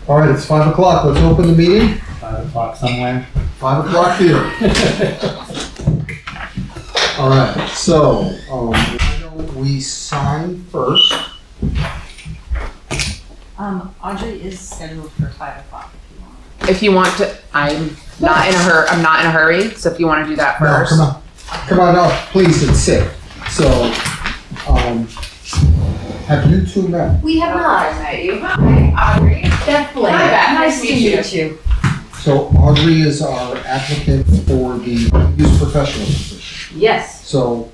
All right, it's 5 o'clock. Let's open the meeting. 5 o'clock somewhere. 5 o'clock here. All right, so why don't we sign first? Audrey is scheduled for 5 o'clock If you want to, I'm not in a hurry, so if you want to do that No, first. come on up, please, and sit. So, have you two met? We have I not. met you. Hi, Audrey. Beth Blake. Hi, Beth. Nice to meet you. So Audrey is our applicant for the use professional position. Yes. So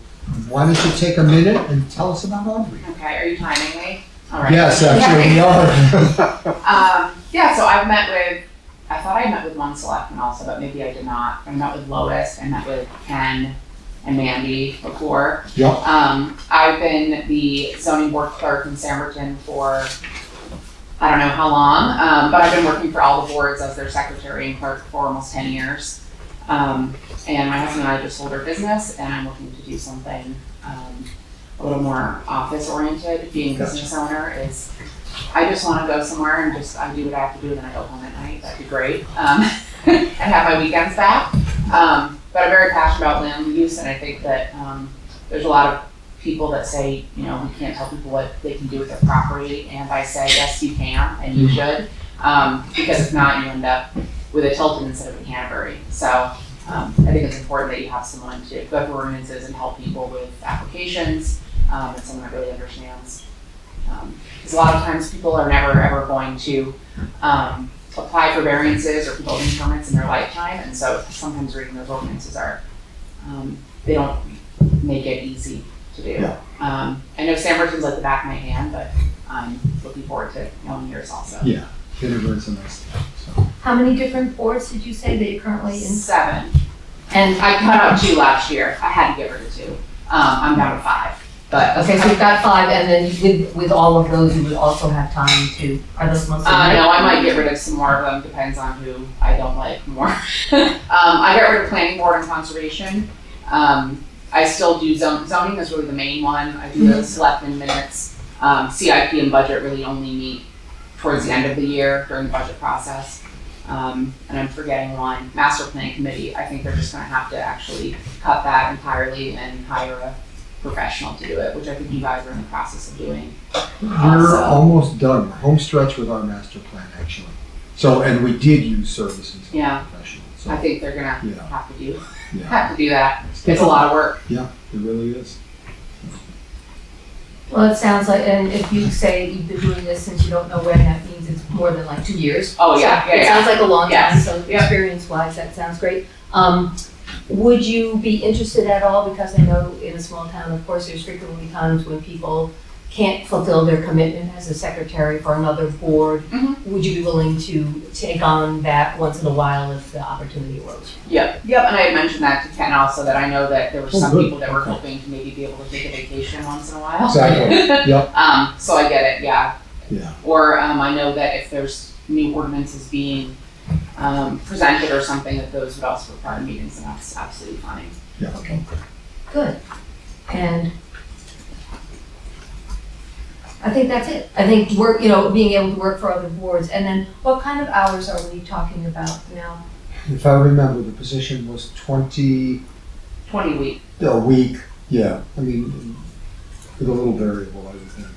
why don't you take a minute and tell us about Audrey? Okay, are you timing me? All right. Yes, actually, we are. Yeah, so I thought I met with one selectman also, but maybe I did not. I met with Lois, I met with Ken and Mandy before. Yep. I've been the zoning board clerk in Samberton for I don't know how long, but I've been working for all the boards as their secretary and clerk for almost 10 years. And my husband and I just sold our business, and I'm looking to do something a little more office oriented. Being a business owner is, I just want to go somewhere and I do what I have to do, and then I go home at night. That'd be great. And have my weekends back. But I'm very passionate about land use, and I think that there's a lot of people that say, you know, we can't tell people what they can do with their property, and I say, yes, you can, and you should, because if not, you end up with a Tilton instead of a Canterbury. So I think it's important that you have someone to go through ordinances and help people with applications, and someone that really understands. Because a lot of times people are never ever going to apply for variances or building permits in their lifetime, and so sometimes reading those ordinances they don't make it easy to do. Yeah. I know Samberton's like the back of my hand, but I'm looking forward to knowing yours also. Yeah, Canterbury's a nice thing, so. How many different boards did you say that you're currently in? 7. And, I cut out 2 last year. I had to get rid of 2. I'm down to 5. But okay, so you've got 5, and then with all of those, you would also have time to, are those mostly? no, I might get rid of some more of them, depends on who I don't like more. I got rid of planning board and conservation. I still do zoning is really the main one. I do the selectmen minutes. CIP and budget really only meet towards the end of the year during the budget process. And I'm forgetting one, master planning committee. I think they're just gonna have to actually cut that entirely and hire a professional to do it, which I think you guys are in the process of doing. We're almost done. We're home stretch with our master plan, actually. So, and we did use services of Yeah. professionals. So, I think they're gonna Yeah. have to do yeah, that. It's a lot of work. yeah, it really is. Well, it sounds like, and if you say you've been doing this since you don't know when, that means it's more than like 2 years. Oh, yeah, So yeah, It sounds like a long time, Yes. so Yep. experience-wise, that sounds great. Would you be interested at all, because I know in a small town, of course, there's frequently times when people can't fulfill their commitment as a secretary for another board. Would you be willing to take on that once in a while if the opportunity arose? Yep, and I had mentioned that to Ken also, that I know that there were some good. people that were hoping to maybe be able to take a vacation once in a while. Exactly, yep. So I get it, yeah. Yeah. Or I know that if there's new ordinances being presented or something, that those would also require meetings, and that's absolutely fine. Okay, good. And I think that's it. I think being able to work for other boards, and then what kind of hours are we talking about now? If I remember, the position was 20 20 week. a week, yeah. I mean, with a little variable, I would think.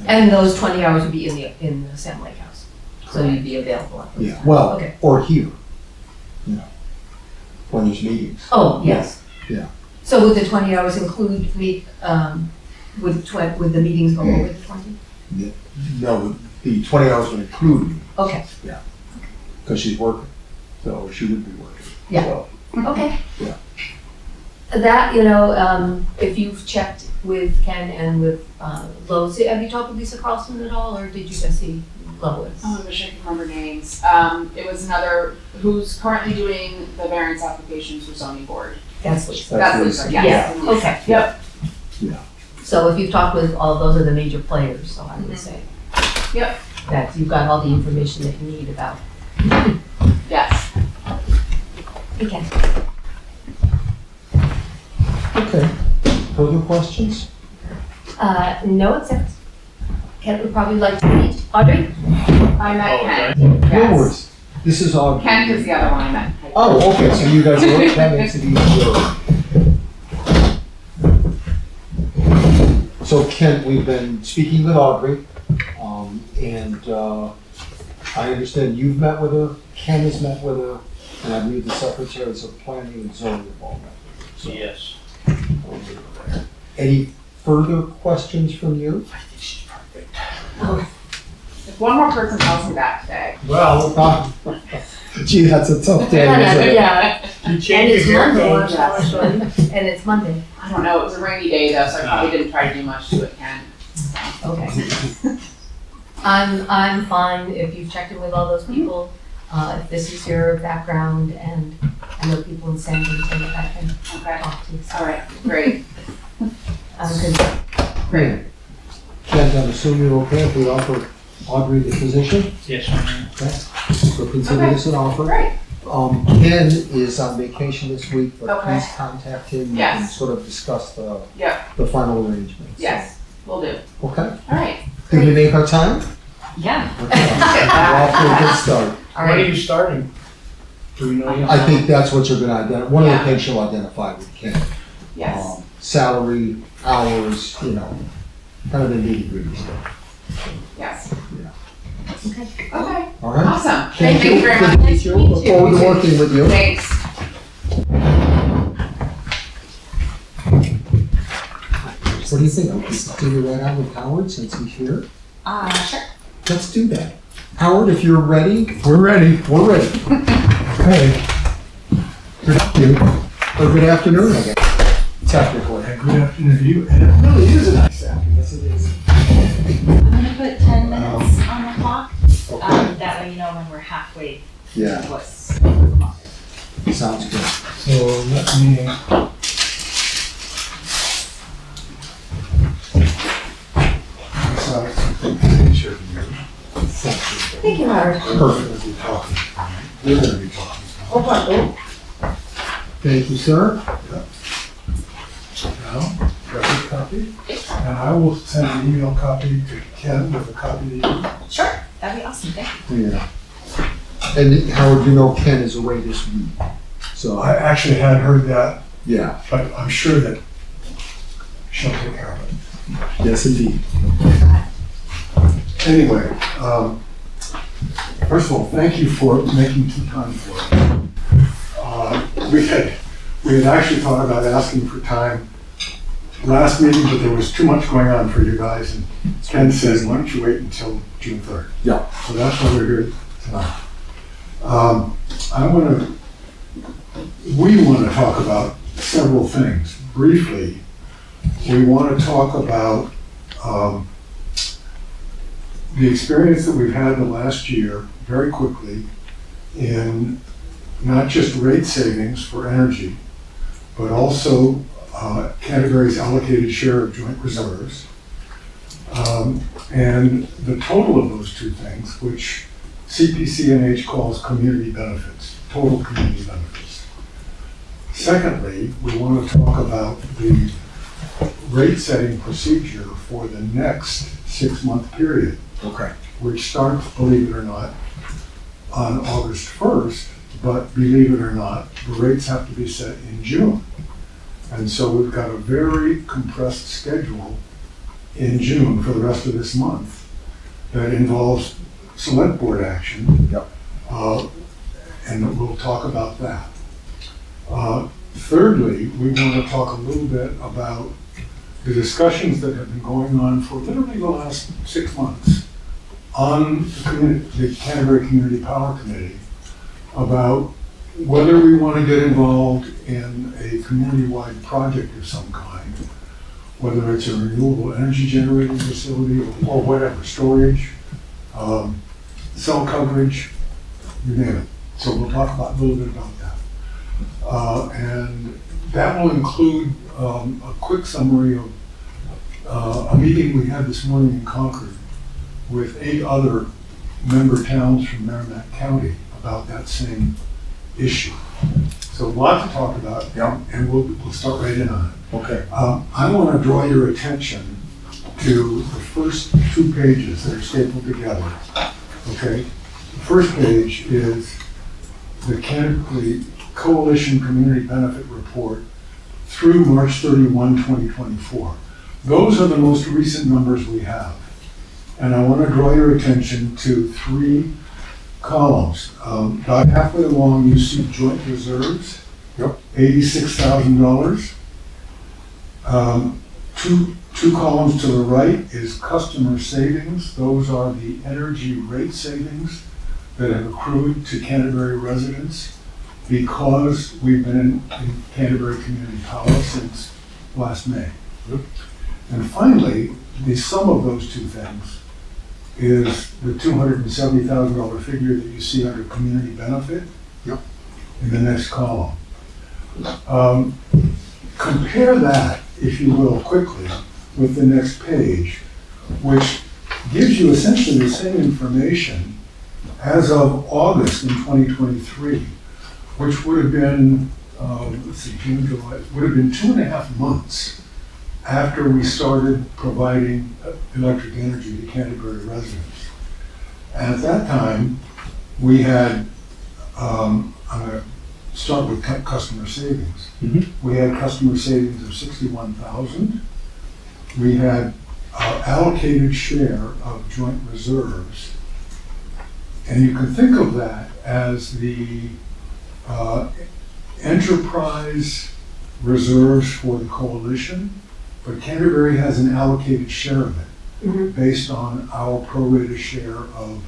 And those 20 hours would be in the Sam Lake House, so you'd be available at those Yeah, times. well, Okay. or here, when there's meetings. Oh, yes. Yeah. So would the 20 hours include would the meetings go over the 20? No, the 20 hours would include me, Okay, because she's working, so she would be working. Yeah. So, okay. Yeah. That, if you've checked with Ken and with Lois, have you talked with Lisa Carlson at all, or did you just see Lois? Oh, I wish I could remember names. It was another, who's currently doing the variance applications for zoning board. That's Lisa. That's Lisa. Lisa, yes. Yeah, okay. Yep. Yeah. So if you've talked with all, those are the major players, so I would say. Yep. That you've got all the information that you need about. Yes. Okay. Okay, further questions? No, except Kent would probably like to meet. Audrey? I met Oh, Kent. No Yes. worries. This is all. Kent is the other one I met. Oh, okay, so you guys work, that makes it easier. So Kent, we've been speaking with Audrey, and I understand you've met with her, Ken has met with her, and I believe the secretaries of planning and zoning have all met with her. Yes. Any further questions from you? I think she's perfect. If one more person tells me that today. Well, gee, that's a tough day, isn't it? Yeah, You and change it's your hair Monday, color, Yes. and it's Monday. I don't know, it was a rainy day though, so I probably didn't try to do much to it, Ken. Okay. I'm fine if you've checked in with all those people, if this is your background, and I know people in San Antonio that can Okay, talk to you. all right, great, Good. great. Kent, I'm assuming you're okay if we offer Audrey the position? Yes, ma'am. Okay. So consider this an offer. Great, Ken is on vacation this week, but Okay. please contact him and Yes. sort of discuss the Yep. the final arrangements. yes, will do. Okay. All right. Did we make our time? Yeah. Okay. We're off to a good start. All When are right, you starting? Do we know yet? I think that's what you're gonna identify, one of Yeah. the things you'll identify with Ken. Yes, Salary, hours, kind of the nitty-gritty stuff. yes. okay. Okay, All right? awesome. Thank you. very Good much. to meet you. Look forward to working with you. Thanks. What do you think? We continue right on with Howard since he's here? Sure. Let's do that. Howard, if you're ready, We're ready. we're ready. Okay. Good afternoon. Or good afternoon, I guess. Technically. Good afternoon to you. And it really is a nice afternoon. Yes, it is. I'm gonna put 10 minutes on the clock. Okay. That way you know when we're halfway Yeah, through what's. sounds good. So let me. Thank you, Howard. Perfect. We're gonna be talking. Hold on, oh, Thank you, sir. Now, got this copy, and I will send an email copy to Ken with a copy to you. Sure, that'd be awesome, thank you. Yeah. And Howard, Ken is away this week. So, I actually had heard that, yeah, but I'm sure that she'll take care of it. yes, indeed. Anyway, first of all, thank you for making some time for it. We had actually thought about asking for time last meeting, but there was too much going on for you guys, and Ken said, why don't you wait until June 3rd? Yeah. So that's why we're here tonight. We want to talk about several things. Briefly, we want to talk about the experience that we've had the last year, very quickly, in not just rate savings for energy, but also Canterbury's allocated share of joint reserves. And the total of those two things, which CPC&H calls community benefits, total community benefits. Secondly, we want to talk about the rate setting procedure for the next 6-month period, Okay. which starts, believe it or not, on August 1st, but believe it or not, the rates have to be set in June. And so we've got a very compressed schedule in June for the rest of this month that involves select board action. Yep. And we'll talk about that. Thirdly, we want to talk a little bit about the discussions that have been going on for literally the last 6 months on the Canterbury Community Power Committee about whether we want to get involved in a community-wide project of some kind, whether it's a renewable energy generating facility or whatever, storage, cell coverage, you name it. So we'll talk about a little bit about that. And that will include a quick summary of a meeting we had this morning in Concord with 8 other member towns from Merrimack County about that same issue. So a lot to talk about, Yeah. and we'll start right in on it. Okay. I want to draw your attention to the first 2 pages that are stapled together, okay? The first page is the Coalition Community Benefit Report through March 31, 2024. Those are the most recent numbers we have. And I want to draw your attention to 3 columns. About halfway along, you see joint reserves, $86,000. Two columns to the right is customer savings. Those are the energy rate savings that have accrued to Canterbury residents because we've been in Canterbury Community Power since last May. And finally, the sum of those 2 things is the $270,000 figure that you see under community benefit in the next column. Compare that, if you will, quickly with the next page, which gives you essentially the same information as of August in 2023, which would have been, June, July, would have been 2.5 months after we started providing electric energy to Canterbury residents. And at that time, we had, I'm going to start with customer savings. We had customer savings of $61,000. We had our allocated share of joint reserves. And you can think of that as the enterprise reserves for the coalition, but Canterbury has an allocated share of it based on our prorated share of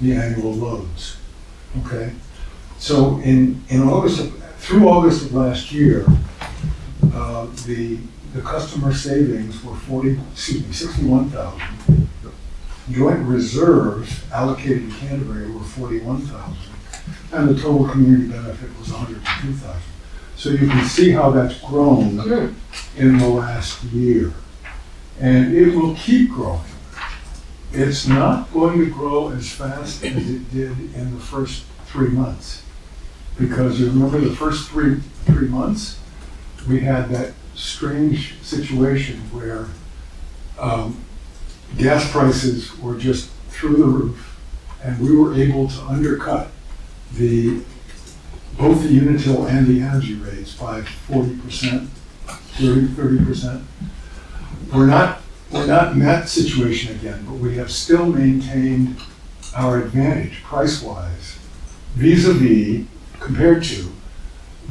the annual loads. Okay, so in August through August of last year, the customer savings were 61,000. Joint reserves allocated to Canterbury were 41,000, and the total community benefit was 102,000. So you can see how that's grown in the last year, and it will keep growing. It's not going to grow as fast as it did in the first 3 months, because you remember the first three months we had that strange situation where gas prices were just through the roof, and we were able to undercut both the Unitil and the energy rates by 40%, 30%. We're not in that situation again, but we have still maintained our advantage price-wise vis-a-vis compared to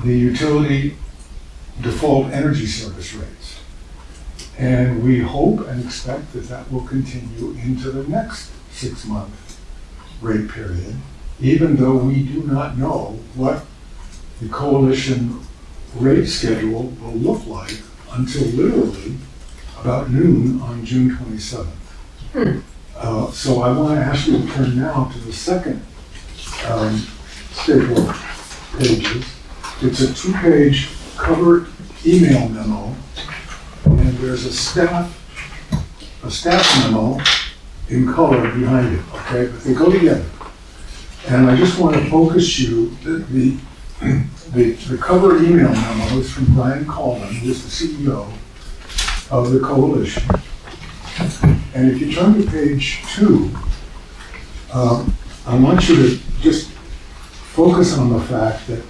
the utility default energy service rates. And we hope and expect that that will continue into the next 6-month rate period, even though we do not know what the coalition rate schedule will look like until literally about noon on June 27th. So I want to ask you to turn now to the second staple pages. It's a 2-page cover email memo, and there's a staff memo in color behind it, okay? But they go together. And I just want to focus you, the cover email memo is from Brian Coleman, who is the CEO of the coalition. And if you turn to page 2, I want you to just focus on the fact that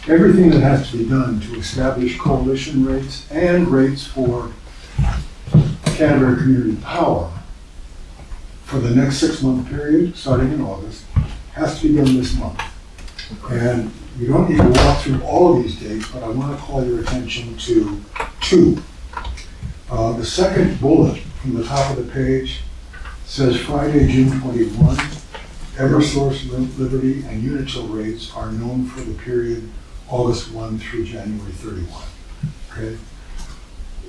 everything that has to be done to establish coalition rates and rates for Canterbury Community Power for the next 6-month period, starting in August, has to be done this month. And you don't need to walk through all of these dates, but I want to call your attention to 2. The second bullet from the top of the page says Friday, June 21, Eversource, Liberty, and Unitil rates are known for the period August 1 through January 31. Okay?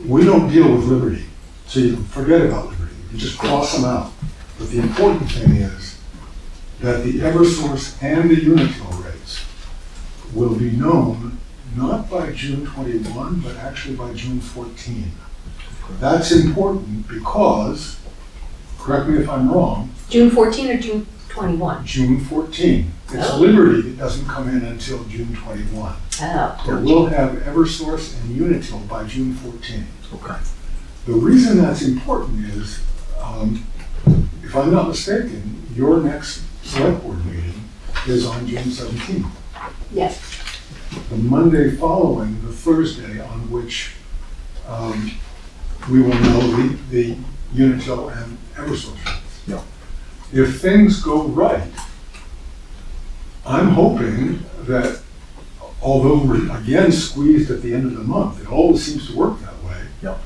We don't deal with Liberty, so you can forget about Liberty. You just cross them out. But the important thing is that the Eversource and the Unitil rates will be known not by June 21, but actually by June 14. That's important because, correct me if I'm wrong, June 14 or June 21? June 14. It's Liberty that doesn't come in until June 21. Oh. But we'll have Eversource and Unitil by June 14. Okay. The reason that's important is, if I'm not mistaken, your next select board meeting is on June 17th. Yes. The Monday following the Thursday on which we will know the Unitil and Eversource rates. Yeah. If things go right, I'm hoping that, although we're again squeezed at the end of the month, it always seems to work that way, Yeah.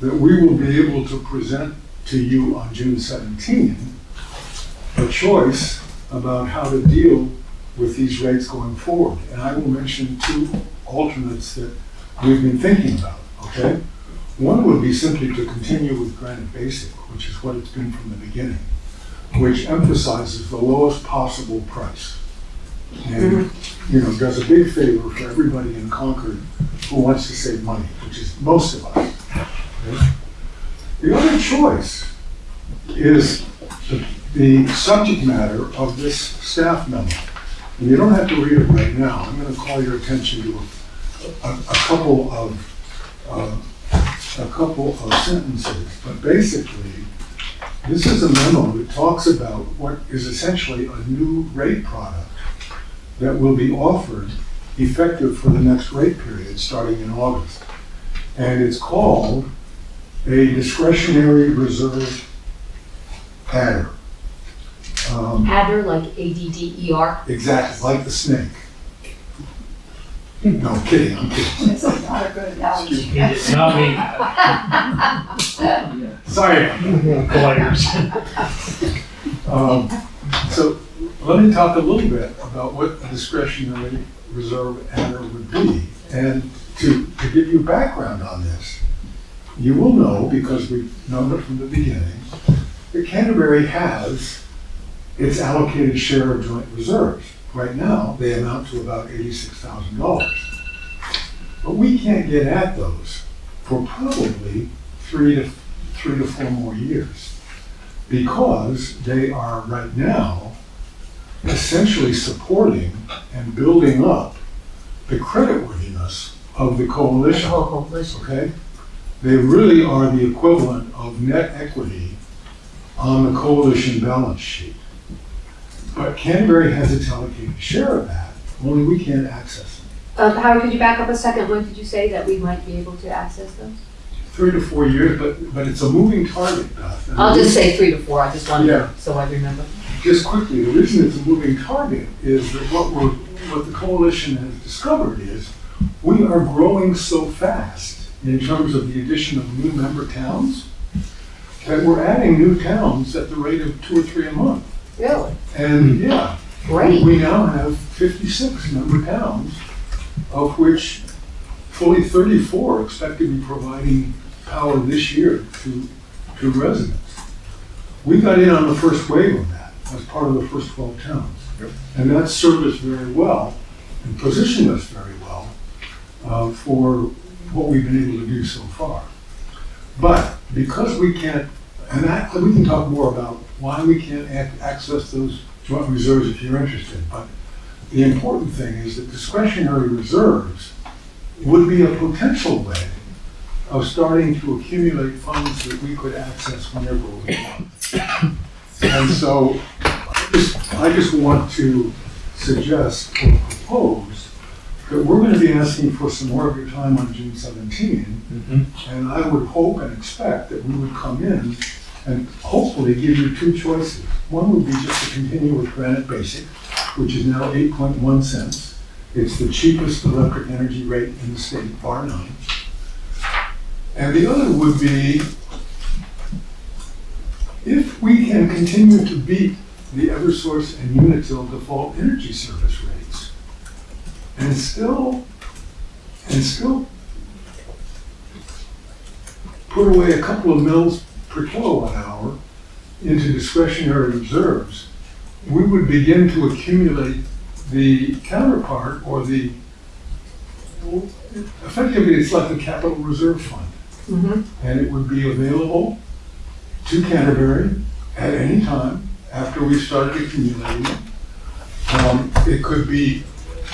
that we will be able to present to you on June 17 a choice about how to deal with these rates going forward. And I will mention two alternates that we've been thinking about, okay? One would be simply to continue with Granite Basic, which is what it's been from the beginning, which emphasizes the lowest possible price. And, you know, does a big favor for everybody in Concord who wants to save money, which is most of us. Okay? The other choice is the subject matter of this staff memo. And you don't have to read it right now. I'm going to call your attention to a couple of sentences. But basically, this is a memo that talks about what is essentially a new rate product that will be offered effective for the next rate period starting in August. And it's called a discretionary reserve adder. Adder, like ADDER. Exactly, like the snake. No, kidding, I'm kidding. It's not a good analogy. It's not me. Sorry. Players. So let me talk a little bit about what a discretionary reserve adder would be. And to give you background on this, you will know, because we've known it from the beginning, that Canterbury has its allocated share of joint reserves. Right now, they amount to about $86,000. But we can't get at those for probably three to 4 more years, because they are right now essentially supporting and building up the creditworthiness of the coalition. The whole coalition. Okay? They really are the equivalent of net equity on the coalition balance sheet. But Canterbury has its allocated share of that, only we can't access them. Howard, could you back up a second? When did you say that we might be able to access those? 3 to 4 years, but it's a moving target, Beth. And I'll just say 3 to 4, I just wanted Yeah. so I remember. Just quickly, the reason it's a moving target is that what the coalition has discovered is we are growing so fast in terms of the addition of new member towns that we're adding new towns at the rate of 2 or 3 a month. Really? And yeah, Great. we now have 56 member towns, of which fully 34 expect to be providing power this year to residents. We got in on the first wave of that as part of the first 12 towns. Yep. And that served us very well and positioned us very well for what we've been able to do so far. But because we can't, and that, we can talk more about why we can't access those joint reserves if you're interested, but the important thing is that discretionary reserves would be a potential way of starting to accumulate funds that we could access whenever we want. And so I just want to suggest or propose that we're going to be asking for some more of your time on June 17, and I would hope and expect that we would come in and hopefully give you 2 choices. One would be just to continue with Granite Basic, which is now 8.1 cents. It's the cheapest electric energy rate in the state, bar none. And the other would be, if we can continue to beat the Eversource and Unitil default energy service rates, and still put away a couple of mils per kilowatt hour into discretionary reserves, we would begin to accumulate the counterpart, or effectively it's like a capital reserve fund. And it would be available to Canterbury at any time after we started accumulating it. It could be,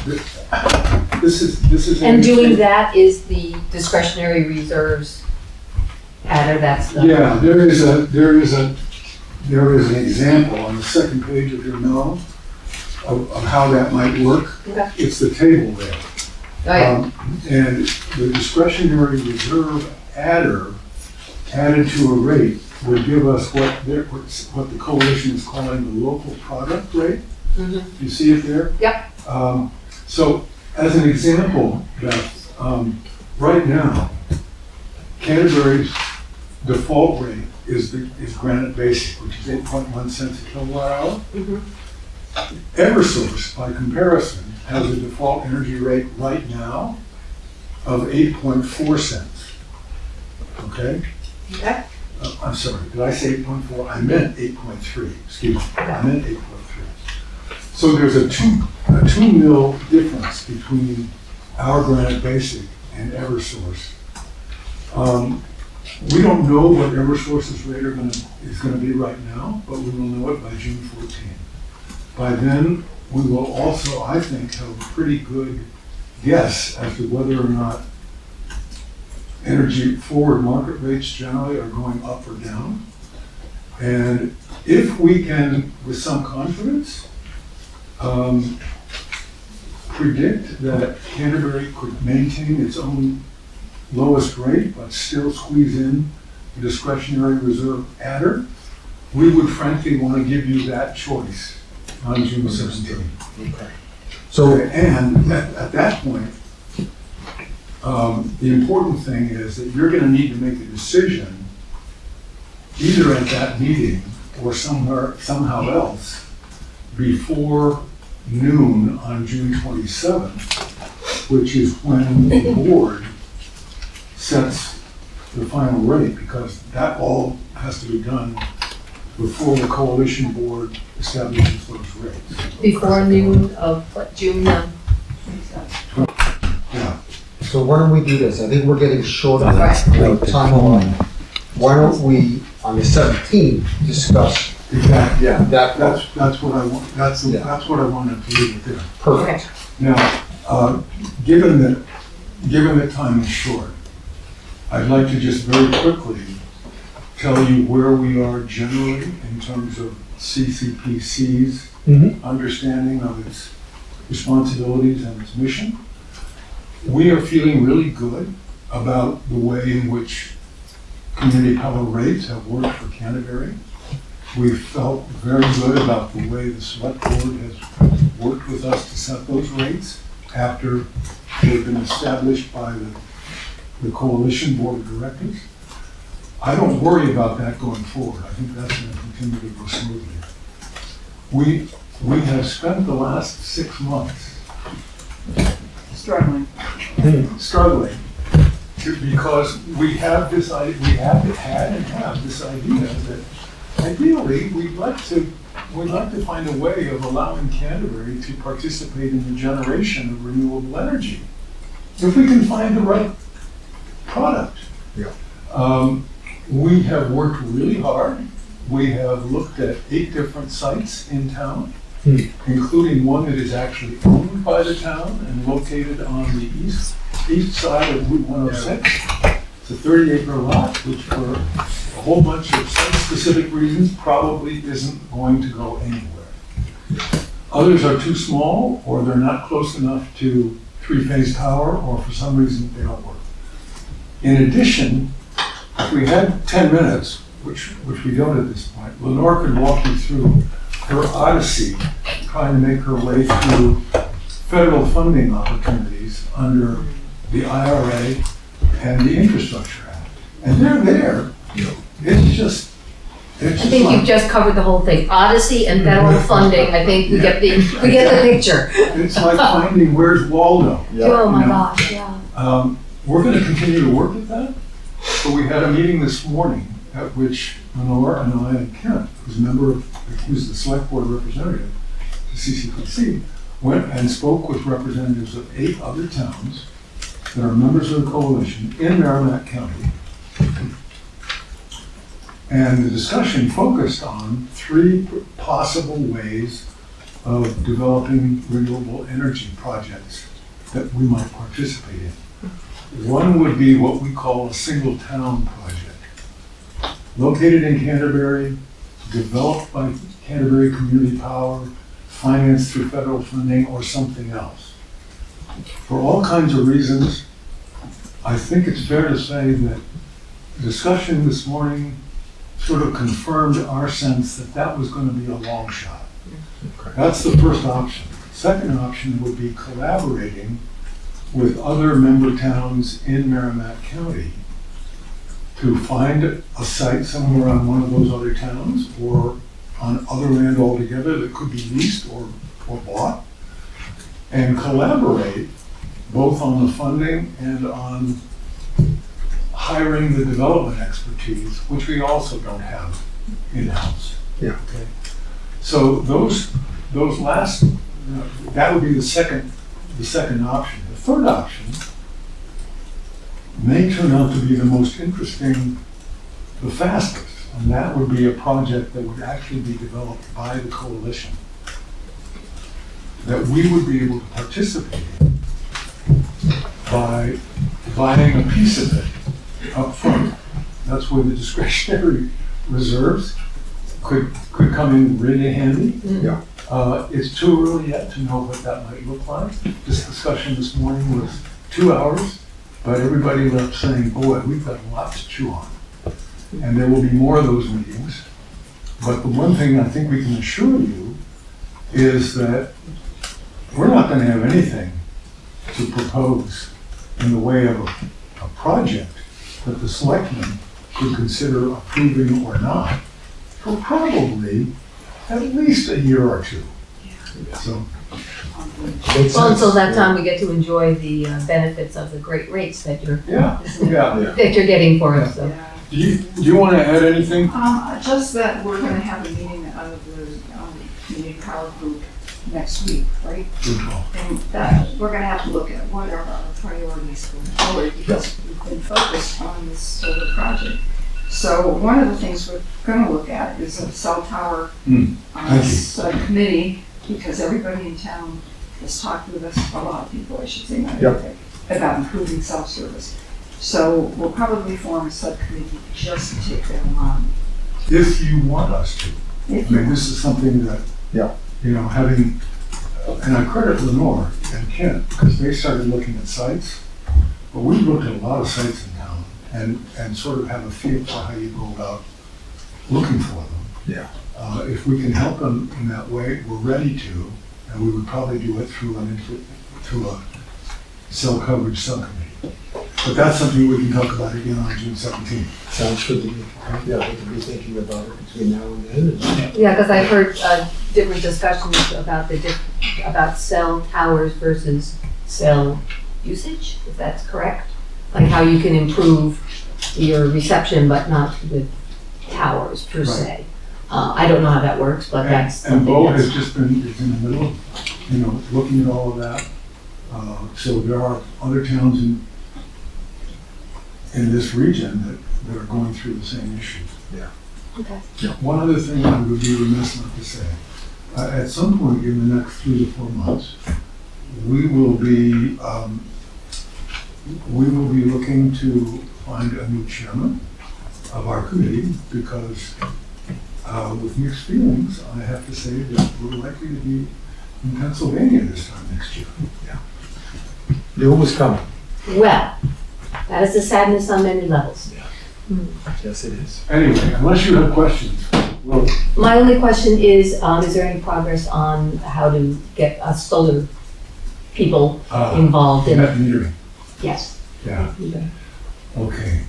this is. And doing that is the discretionary reserves adder, that's the. Yeah, there is an example on the second page of your memo of how that might work. Okay. It's the table there. Oh, yeah. And the discretionary reserve adder added to a rate would give us what the coalition is calling the local product rate. Mhm. You see it there? Yep. So as an example, Beth, right now, Canterbury's default rate is Granite Basic, which is 8.1 cents a kilowatt hour. Mhm. Eversource, by comparison, has a default energy rate right now of 8.4 cents. Okay? Okay. I'm sorry, did I say 8.4? I meant 8.3, excuse me. I meant 8.3. So there's a 2 mil difference between our Granite Basic and Eversource. We don't know what Eversource's rate is gonna be right now, but we will know it by June 14th. By then, we will also, I think, have a pretty good guess as to whether or not energy forward market rates generally are going up or down. And if we can, with some confidence, predict that Canterbury could maintain its own lowest rate, but still squeeze in the discretionary reserve adder, we would frankly want to give you that choice on June 17th. Okay. So, And at that point, the important thing is that you're going to need to make a decision either at that meeting or somehow else before noon on June 27th, which is when the board sets the final rate, because that all has to be done before the coalition board establishes those rates. Before noon of what, June? Yeah. so why don't we do this? I think we're getting short on Right. time alone. Why don't we, on the 17th, discuss Exactly, yeah, that? that's what I want, that's Yeah. what I wanted to leave it there. Perfect. Now, given that time is short, I'd like to just very quickly tell you where we are generally in terms of CCPC's Mhm. understanding of its responsibilities and its mission. We are feeling really good about the way in which community power rates have worked for Canterbury. We felt very good about the way the select board has worked with us to set those rates after they've been established by the coalition board of directors. I don't worry about that going forward. I think that's going to continue to go smoothly. We have spent the last 6 months Struggling. struggling because we have this idea, we have had and have this idea that ideally we'd like to find a way of allowing Canterbury to participate in the generation of renewable energy if we can find the right product. Yeah. We have worked really hard. We have looked at 8 different sites in town, including one that is actually owned by the town and located on the east side of Route 106. It's a 30-acre lot, which for a whole bunch of site-specific reasons probably isn't going to go anywhere. Others are too small, or they're not close enough to 3-phase power, or for some reason they don't work. In addition, if we had 10 minutes, which we don't at this point, Lenore could walk you through her odyssey trying to make her way through federal funding opportunities under the IRA and the Infrastructure Act. And they're there. It's just I think you've just covered the whole thing. Odyssey and federal funding, I think we get the picture. It's like finding where's Waldo. Oh my gosh, yeah. We're going to continue to work at that. So we had a meeting this morning at which Lenore and I and Kent, who's the select board representative to CCPC, went and spoke with representatives of 8 other towns that are members of the coalition in Merrimack County. And the discussion focused on 3 possible ways of developing renewable energy projects that we might participate in. One would be what we call a single town project. located in Canterbury, developed by Canterbury Community Power, financed through federal funding or something else. For all kinds of reasons, I think it's fair to say that the discussion this morning sort of confirmed our sense that that was going to be a long shot. That's the first option. Second option would be collaborating with other member towns in Merrimack County to find a site somewhere on one of those other towns or on other land altogether that could be leased or bought, and collaborate both on the funding and on hiring the development expertise, which we also don't have in-house. Yeah. Okay. So those last, that would be the second option. The third option may turn out to be the most interesting, the fastest, and that would be a project that would actually be developed by the coalition, that we would be able to participate in by buying a piece of it up front. That's where the discretionary reserves could come in really handy. Yeah. It's too early yet to know what that might look like. This discussion this morning was 2 hours, but everybody left saying, boy, we've got a lot to chew on. And there will be more of those meetings. But the one thing I think we can assure you is that we're not going to have anything to propose in the way of a project that the selectmen could consider approving or not for probably at least a year or two. So, Makes Well, until sense. that time, we get to enjoy the benefits of the great rates that you're yeah. getting for us, so. Do you want to add anything? Just that we're gonna have a meeting of the community power group next week, right? And that, we're gonna have to look at what are our priorities going forward, because we've been focused on this solar project. So one of the things we're gonna look at is a cell tower Thank you. subcommittee, because everybody in town has talked with us, a lot of people, I should say, not Yep. everybody, about improving self-service. So we'll probably form a subcommittee just to take that on. If you want us to. I If you mean, this is something that, Yeah. you know, having, and I credit Lenore and Kent, because they started looking at sites, but we've looked at a lot of sites in town and sort of have a feel for how you go about looking for them. Yeah. If we can help them in that way, we're ready to, and we would probably do it through a cell coverage subcommittee. But that's something we can talk about again on June 17th. Sounds good to me. Yeah, we can be thinking about it between now and then. And Yeah, because I've heard different discussions about about cell towers versus cell usage, if that's correct. Like how you can improve your reception, but not with towers per se. I don't know how that works, but that's And something Bo that's. has just been, is in the middle, you know, looking at all of that. So there are other towns in this region that are going through the same issues. Okay. One other thing I would be remiss not to say, at some point in the next 3 to 4 months, we will be looking to find a new chairman of our committee, because with mixed feelings, I have to say that we're likely to be in Pennsylvania this time next year. knew it was coming. Well, that is a sadness on many levels. Yes, it is. Anyway, unless you have questions, well, My only question is there any progress on how to get us solar people involved in net metering, Yes. yeah, okay.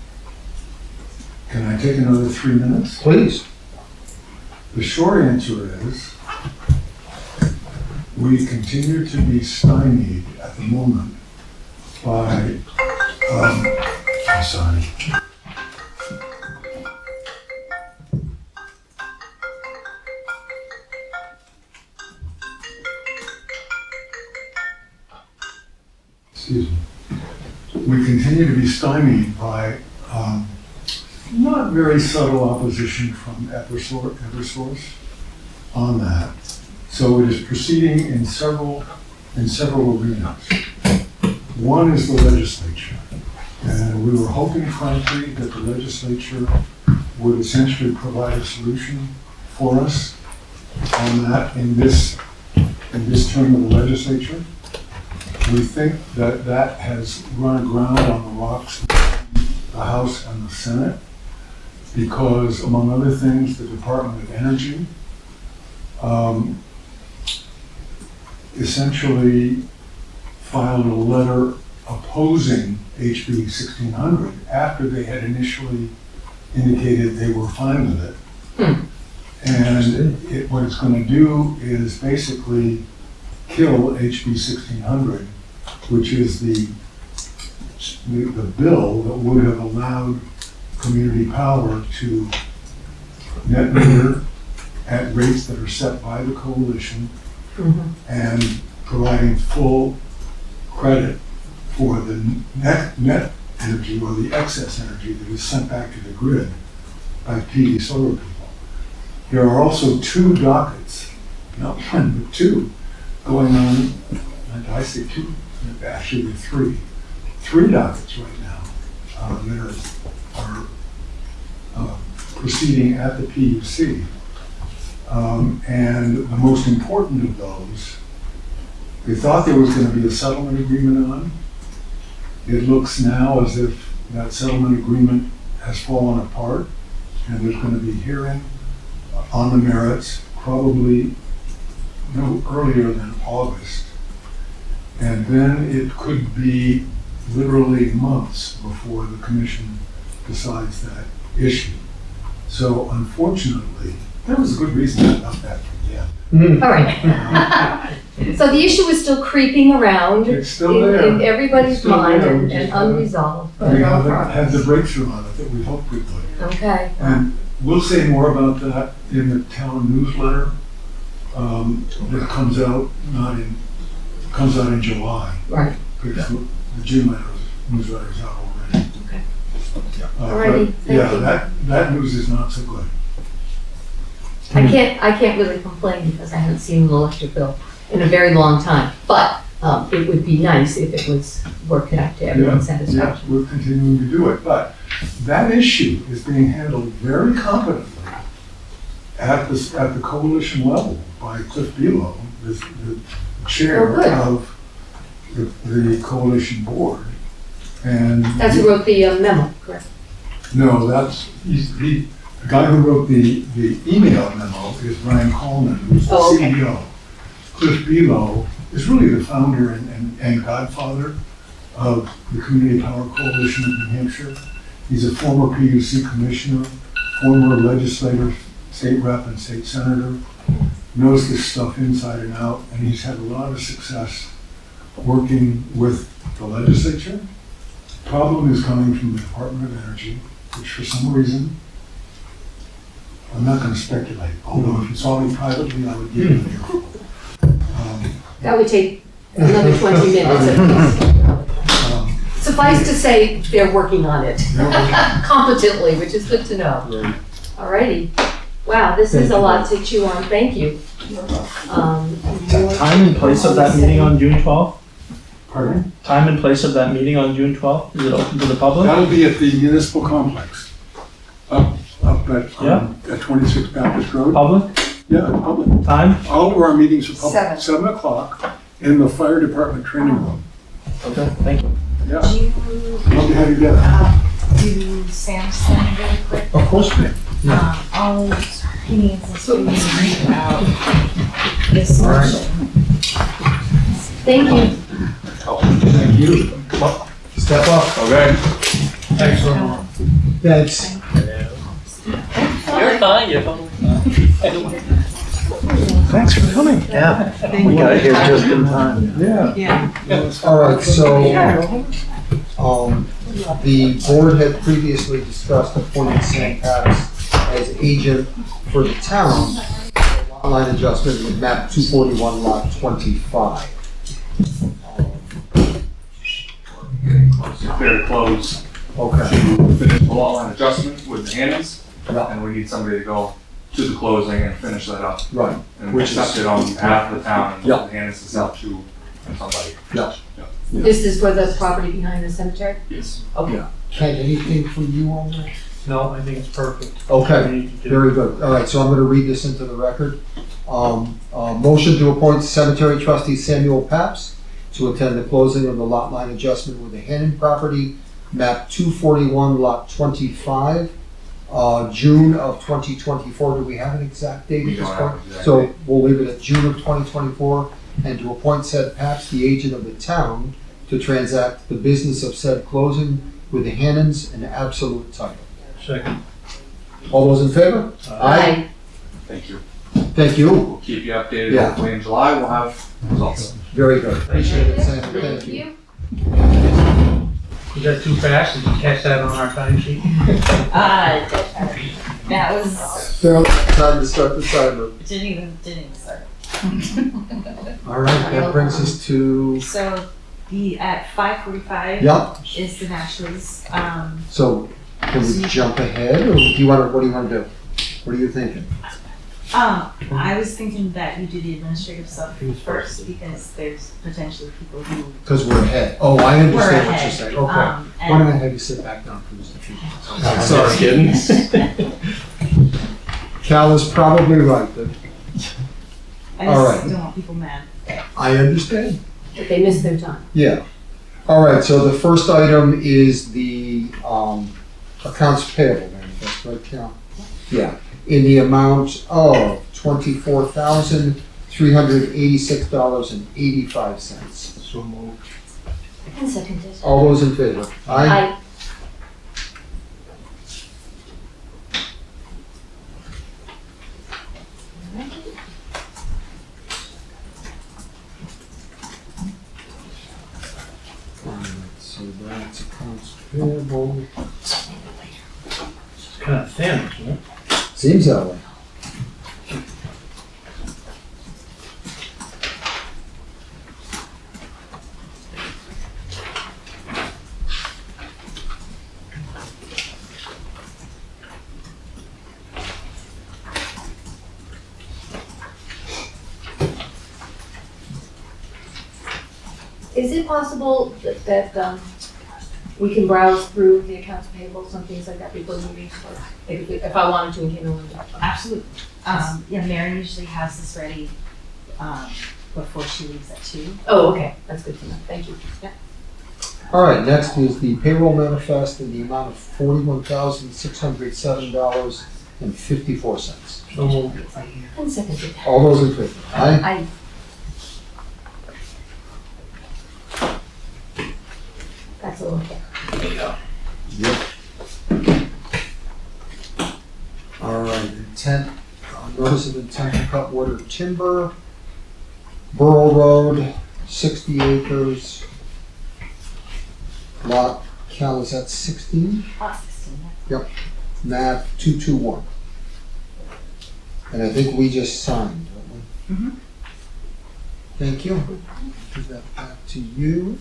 Can I take another 3 minutes? Please. The short answer is, we continue to be stymied at the moment by, I'm sorry. Excuse me. We continue to be stymied by not very subtle opposition from Eversource on that. So it is proceeding in several arenas. One is the legislature. And we were hoping, frankly, that the legislature would essentially provide a solution for us on that in this term of the legislature. We think that that has run aground on the rocks in the House and the Senate because, among other things, the Department of Energy essentially filed a letter opposing HB 1600 after they had initially indicated they were fine with it. And what it's going to do is basically kill HB 1600, which is the bill that would have allowed community power to net meter at rates that are set by the coalition and providing full credit for the net energy or the excess energy that is sent back to the grid by PD solar people. There are also two dockets, not one, but two, going on, and I say two, actually there are three dockets right now that are proceeding at the PUC. And the most important of those, they thought there was going to be a settlement agreement on. It looks now as if that settlement agreement has fallen apart, and there's going to be hearing on the merits, probably no earlier than August. And then it could be literally months before the commission decides that issue. So unfortunately, there was a good reason about that from the end. All right. So the issue is still creeping around It's still there. in everybody's It's still mind there. and unresolved. but We no haven't progress. had the breakthrough on it that we hoped we would. Okay. And we'll say more about that in the town newsletter that comes out in July. Right. Because the June newsletter is out already. Okay. But Alrighty, thank yeah, you. that news is not so good. I can't really complain because I haven't seen an electric bill in a very long time. But it would be nice if it was worked out to everyone's Yeah, satisfaction. we're continuing to do it, but that issue is being handled very competently at the coalition level by Cliff Below, the chair Oh, good. of the coalition board. And That's who wrote the memo, correct? no, the guy who wrote the email memo is Brian Coleman, who's the Oh, okay. CEO. Cliff Below is really the founder and godfather of the Community Power Coalition of New Hampshire. He's a former PUC commissioner, former legislator, state rep, and state senator. Knows this stuff inside and out, and he's had a lot of success working with the legislature. Problem is coming from the Department of Energy, which for some reason, I'm not going to speculate, although if you saw me privately, I would give you an earful. That would take another 20 minutes at least. Suffice to say, they're working on it competently, which is good to know. Right. Alrighty. Wow, this is a lot to chew on. Thank you. Time and place of that meeting on June 12th? Pardon? Time and place of that meeting on June 12th? Is it open to the public? That'll be at the municipal complex, up Yeah. at 26 Baptist Road. Public? Yeah, it's public. Time? All of our meetings are public, 7. 7 o'clock in the fire department training room. Okay, thank you. Yeah, Do you, love to have you get do Sam send really quick? Of course, ma'am. He needs us to read about this All right. motion. Thank you. Thank you. Step up. Okay. Thanks so much. Thanks. You're fine, you're fine. Thanks for coming. Yeah, we got here just in time. Yeah. Yeah. All right, so, the board had previously discussed appointing Sam Pattis as agent for the town. Lot line adjustment with map 241 lot 25. Very close Okay. to finish the lot line adjustment with the Hannons, Yeah. and we need somebody to go to the closing and finish that up. Right. And Which is- accept it on behalf of the town, and Yeah. the Hannons is up to somebody. Yeah. This is for the property behind the cemetery? Yes. Okay. Ken, anything from you on that? No, I think it's perfect. Okay, We need to do- very good. All right, so I'm gonna read this into the record. Motion to appoint cemetery trustee Samuel Paps to attend the closing of the lot line adjustment with the Hannon property, map 241, lot 25, June of 2024. Do we have an exact date We at this don't have point? an exact So date. we'll leave it at June of 2024, and to appoint said Paps, the agent of the town, to transact the business of said closing with the Hannons and absolute title. Second. All those in favor? Aye. Thank you. Thank you. We'll keep you updated. Yeah. Hopefully in July we'll have results. Very good. Appreciate it, Sam. Thank you. Was that too fast? Did you catch that on our time sheet? That was, Well, time to start the timer. didn't even start. All right, that brings us to, So at 5:45 yeah, is the Nashley's, so can we jump ahead, or do you want to, what do you want to do? What are you thinking? I was thinking that you do the administrative stuff first because there's potentially people who Because we're ahead. Oh, I were understand what you're ahead. saying. Okay. Why don't I have you sit back down for just a few minutes? Sorry, kidding. Cal is probably right, but I All just right. don't want people mad. I understand. But they missed their time. Yeah. All right, so the first item is the accounts payable manifest, right, Cal? Yeah, in the amount of $24,386.85. So moved. And seconded. All those in favor? Aye. All right, so that's accounts payable. It's kind of thin, isn't it? Seems that way. Is it possible that we can browse through the accounts payable, some things like that before the meeting starts? If I wanted to, in case I wanted to. Absolutely. Yeah, Mary usually has this ready before she leaves at 2. Oh, okay, that's good to know, thank you. All right, next is the payroll manifest in the amount of $41,607.54. So moved. And seconded. All those in favor? Aye. Aye. That's a little bit. Yep. All right, intent, notice of intent to cut water timber, Borough Road, 60 acres. Lot, Cal, is that 16? 16. Map 221. And I think we just signed, don't we? Mhm. Thank you. Give that back to you.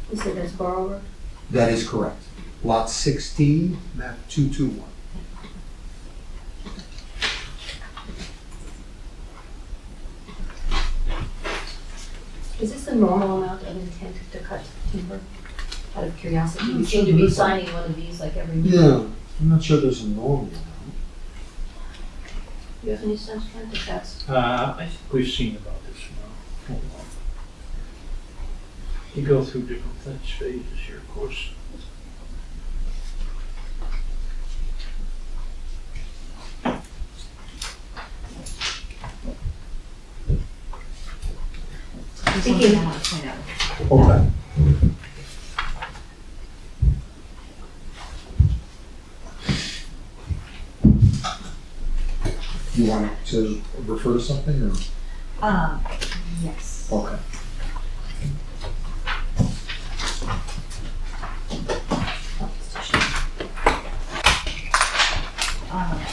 You said that's Borough Road? That is correct. Lot 16, map 221. Is this the normal amount of intent to cut timber? Out of curiosity, you seem to be signing one of these like every meeting. Yeah, I'm not sure there's a normal amount. Do you have any sense, Kent, if that's? I think we've seen about this now. Hold on. You go through different phases here, of course. There's one thing I want to point out. Okay. You want to refer to something or? Yes. Okay.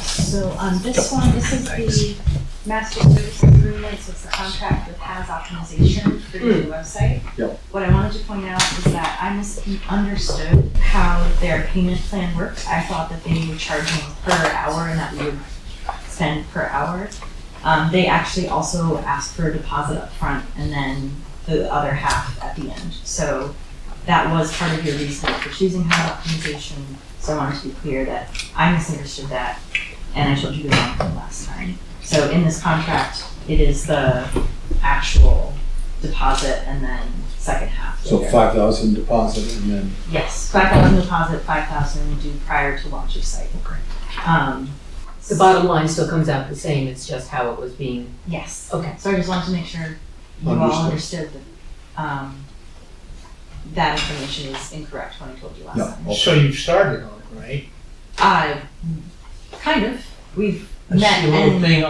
So on this one, this is the master service agreement, so it's the contract with Has Optimization for the new website. Yep. What I wanted to point out is that I misunderstood how their payment plan works. I thought that they were charging per hour and that we would spend per hour. They actually also asked for a deposit up front and then the other half at the end. So that was part of your reason for choosing high optimization, so I wanted to be clear that I misunderstood that, and I told you the wrong thing last time. So in this contract, it is the actual deposit and then second half. So later. 5,000 deposit and then, Yes, 5,000 deposit, 5,000 due prior to launch of site. okay. The bottom line still comes out the same, it's just how it was being, Yes. okay. So I just wanted to make sure you all understood that, that information is incorrect when I told you last Yeah. time. So you've started on it, right? Kind of. We've That's met the little and, thing,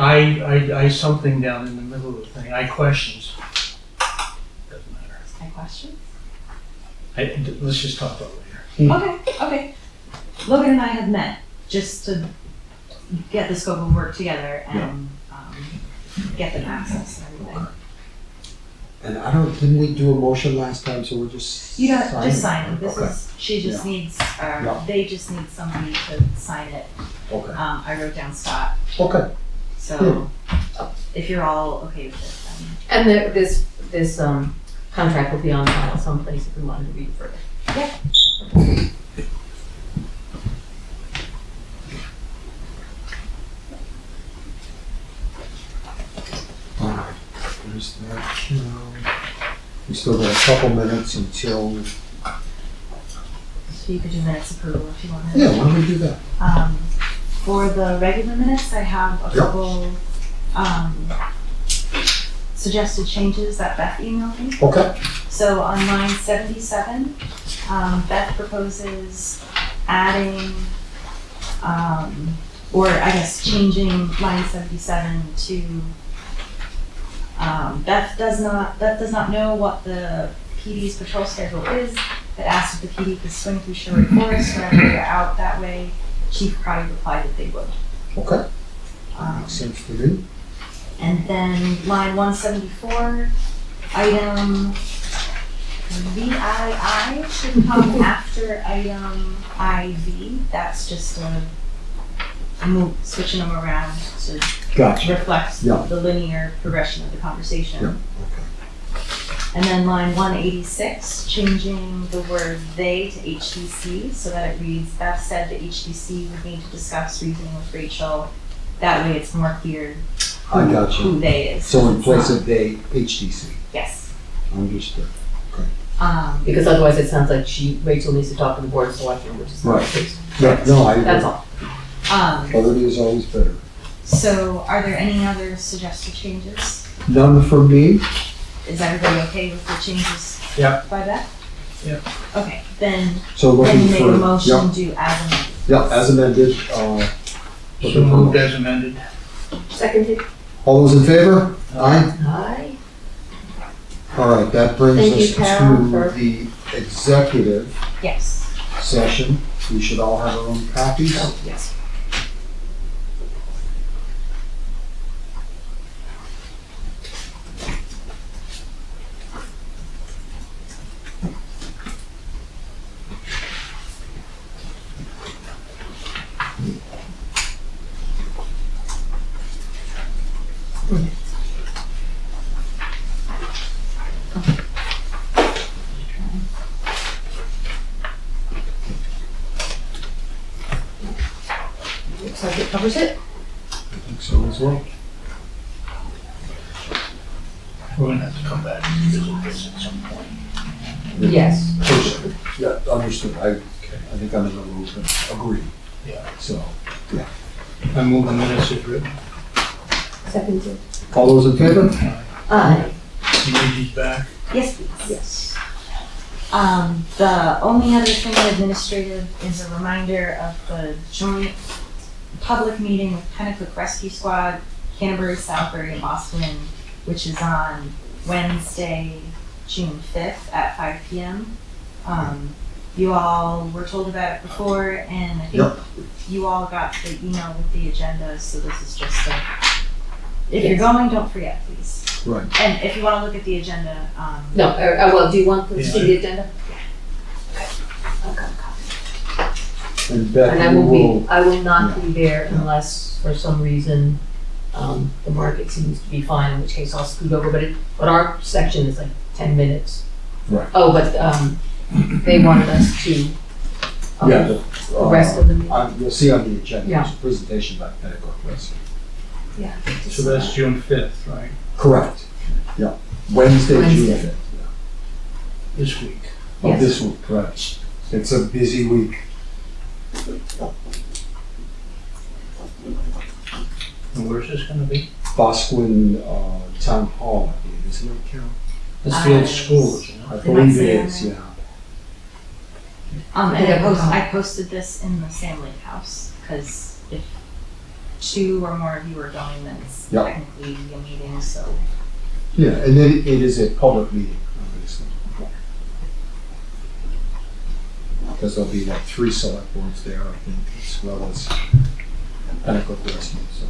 I something down in the middle of the thing, I questions. Doesn't matter. my questions? Let's just talk about it later. Okay. Logan and I have met just to get the scope of work together and, get them access and everything. And didn't we do a motion last time, so we're just You don't, just signing? sign it. This Okay. is, she just needs, Yeah. they just need somebody to sign it. Okay, I wrote down Scott, okay, so if you're all okay with it, then. And this contract will be on file someplace if we wanted to read further. all right, there's that, we still got a couple minutes until, So you could do minutes approval if you wanted. yeah, why don't we do that? For the regular minutes, I have a Yeah. couple, suggested changes that Beth emailed me. Okay, So on line 77, Beth proposes adding, or I guess changing line 77 to, Beth does not know what the PD's patrol schedule is, but asked if the PD could swing through Sherwood Forest whenever they're out that way. Chief Crowdy replied that they would. okay, Um, makes sense to me. And then line 174, item VII should come after item IV. That's just switching them around to Gotcha, reflect Yeah. the linear progression of the conversation. yeah, okay, And then line 186, changing the word they to HDC so that it reads, Beth said the HDC would need to discuss reasoning with Rachel. That way it's more clear I got who you. they is. So in It's place not- of they, HDC, Yes. understood. Because otherwise it sounds like Rachel needs to talk to the board of selectmen, which is not the Right. case. Yeah, no, I agree. That's all. Clarity is always better. So are there any other suggested changes? None for me? Is everybody okay with the changes? Yeah. By Beth? Yeah. Okay, then So you looking make for, a motion, yeah, do as amended. yeah, as amended, So looking moved for, as amended. Seconded. all those in favor? Aye? Aye. All right, that brings Thank you, us Carol, to for- the executive Yes. session. We should all have our own copies. Oh, yes. Looks like it covers it. I think so as well. We're gonna have to come back and revisit this at some point. Yes. Yeah, understood. I think I'm in the loop and agree. Yeah. So, I move the minutes as written. Seconded. all those in favor? Aye. You need these back? Yes, please. Yes. The only other thing administrative is a reminder of the joint public meeting with Penacook Rescue Squad, Canterbury, Southbury, and Boston, which is on Wednesday, June 5th at 5 p.m. You all were told about it before, and I think Yep. you all got the email with the agenda, so this is just if you're going, don't forget, please. Right. And if you want to look at the agenda, No, well, do you want to see Yeah. the agenda? Okay. And Beth, And you I will not be there unless for some reason, the market seems to be fine, in which case I'll scoot over, but our section is like 10 minutes. Right. Oh, but, they wanted us to. Yeah, The rest of the meeting. you'll see on the agenda, Yeah. there's a presentation by Penacook Rescue. Yeah. So that's June 5th, right? Correct. Yeah, Wednesday, June Wednesday. 5th. This week. Of Yes. this week, correct. It's a busy week. And where's this gonna be? Bosquen Town Hall, I believe, isn't it, Carol? This field schools, you I know? believe say it on is, there? yeah. And I posted this in the Sam Lake House, because if 2 or more of you are going, then it's Yep. technically a meeting, so. Yeah, and then it is a public meeting, obviously. Because there'll be like 3 select boards there, I think, as well as Penacook Rescue, so.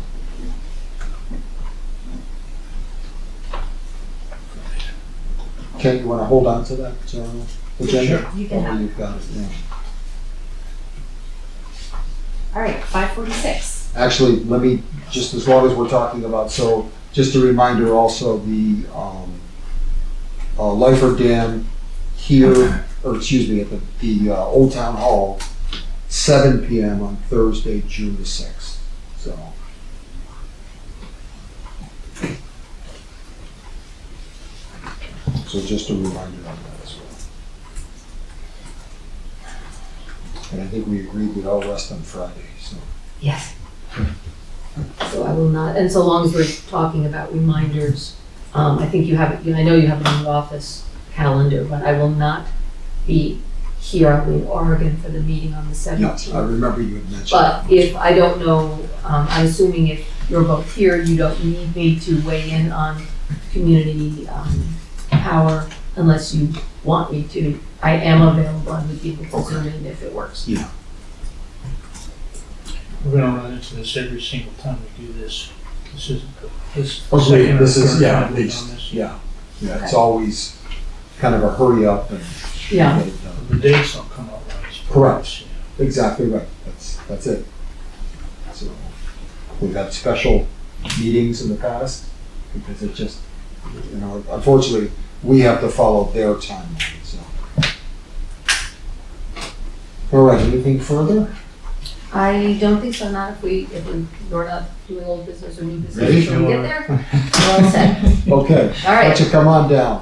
Ken, you wanna hold on to that, agenda? You can Or have it. you've got it now? All right, 5:46. Actually, let me, just as long as we're talking about, so, just a reminder also, the, Lyford Dam here, or excuse me, at the Old Town Hall, 7 PM on Thursday, June the 6th, so. So just a reminder on that as well. And I think we agreed we'd all rest on Friday, so. Yes. So I will not, and so long as we're talking about reminders, I think you have, I know you have it on your office calendar, but I will not be here. I'll be in Oregon for the meeting on the Yeah, 17th. I remember you had mentioned. But if, I don't know, I'm assuming if you're both here, you don't need me to weigh in on community power unless you want me to. I am available, I would be able to zoom in if it works. Yeah. We're gonna run into this every single time we do this. This isn't, this. Agreed, second or this is, third yeah, time at we've least, done this. yeah, yeah, it's always kind of a hurry up and Yeah. get it done. The dates don't come out right. Correct. Exactly right, that's it. So, we've had special meetings in the past, because it just, you know, unfortunately, we have to follow their timeline, so. All right, anything further? I don't think so, not if we're not doing old business or new business Ready? until we get there. Well said. Okay, All why right. don't you come on down?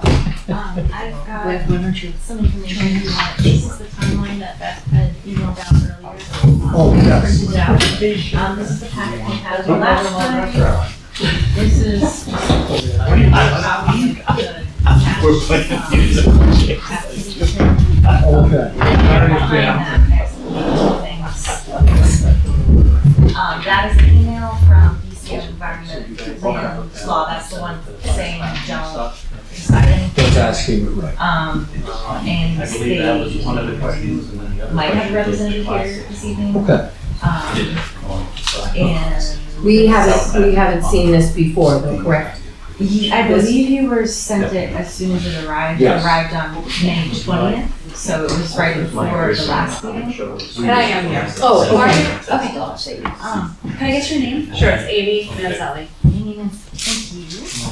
I've got some information if you want. This is the timeline that Beth had emailed out earlier. Oh, yes. Printed out. This is the packet we had last time. This is just a copy of the We're playing application. Okay. That is an email from BCM Environment Land Law. That's the one saying don't decide anything. That's asking, right. And I believe that was they one of the questions, and then the other. might have a question was representative here this evening. Okay, And We haven't seen this before though, correct? I believe you were sent it as soon as it arrived. It Yes. arrived on May 20th, so it was right before the last meeting. And I am here. Oh, okay. Okay. Can I get your name? Sure, it's Amy Manzelli. Amy, thank you.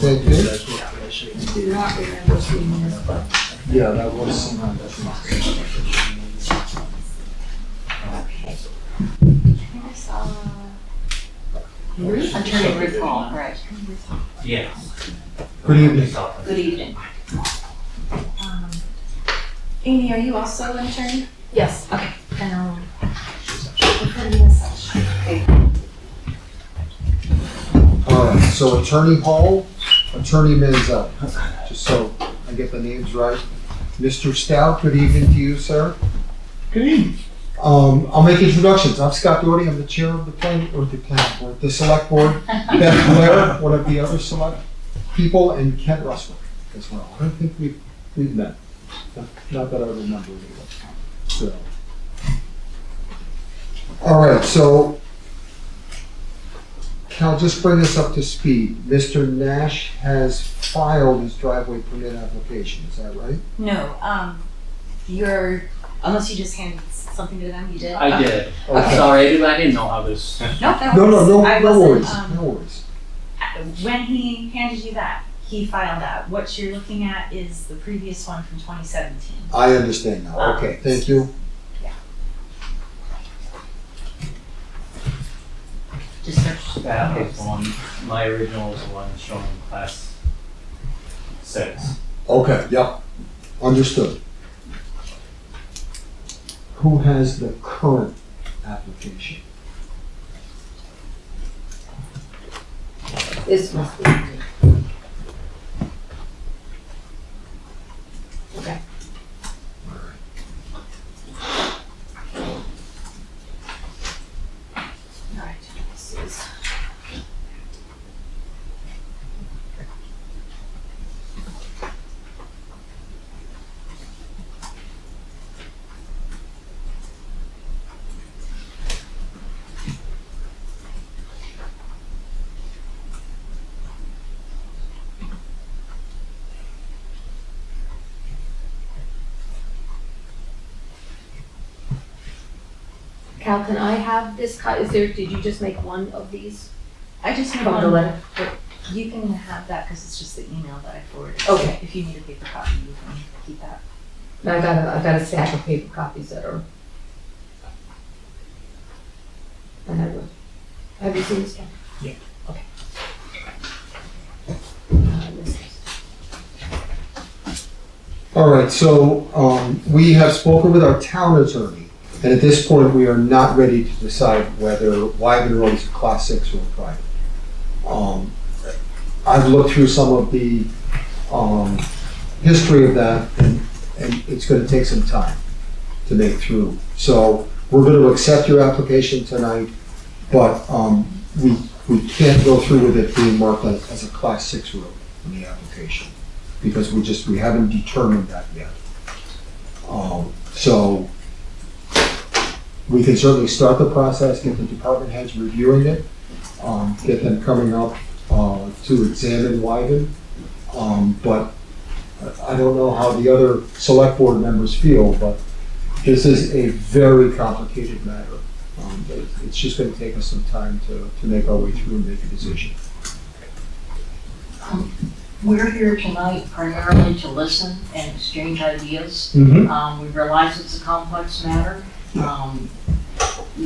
thank you. That's what I say. I do not remember seeing this, but. Yeah, that was, Attorney Ruth Hall, right. Yeah. good evening. Good evening. Amy, are you also an attorney? Yes. Okay. As such. All right, so Attorney Hall, Attorney Manzel, just so I get the names right. Mr. Stout, good evening to you, sir. Good evening. I'll make introductions. I'm Scott Doherty. I'm the chair of the board, the select board. Beth Blair, one of the other select people, and Kent Russell as well. I don't think we've met. Not that I remember anyway. So. All right, so Cal, just bring us up to speed. Mr. Nash has filed his driveway permit application, is that right? No, unless you just handed something to them, you did? I did. Okay. Sorry, I didn't know how this. No, No I worries, wasn't, no worries. when he handed you that, he filed out. What you're looking at is the previous one from 2017. I understand now. Okay, thank you. Just search. That is one, my original is the one showing class 6. Okay, yep, understood. Who has the current application? This must be. Okay. All right, this is. Cal, can I have this, did you just make one of these? I just have From the one, letter? but you can have that because it's just the email that I forwarded. Okay. If you need a paper copy, you can keep that. I've got a stack of paper copies that are. And I will. Have you seen this one? Yeah. Okay. This is- All right, so we have spoken with our town attorney, and at this point, we are not ready to decide whether Wyven Rd is a class 6 or a private. I've looked through some of the history of that, and it's gonna take some time to make through. So we're gonna accept your application tonight, but we can't go through with it being marked as a class 6 road in the application, because we haven't determined that yet. So we can certainly start the process, get the department heads reviewing it, get them coming up to examine Wyven. But I don't know how the other select board members feel, but this is a very complicated matter. It's just gonna take us some time to make our way through and make a decision. We're here tonight primarily to listen and exchange ideas. Mm-hmm. We realize it's a complex matter.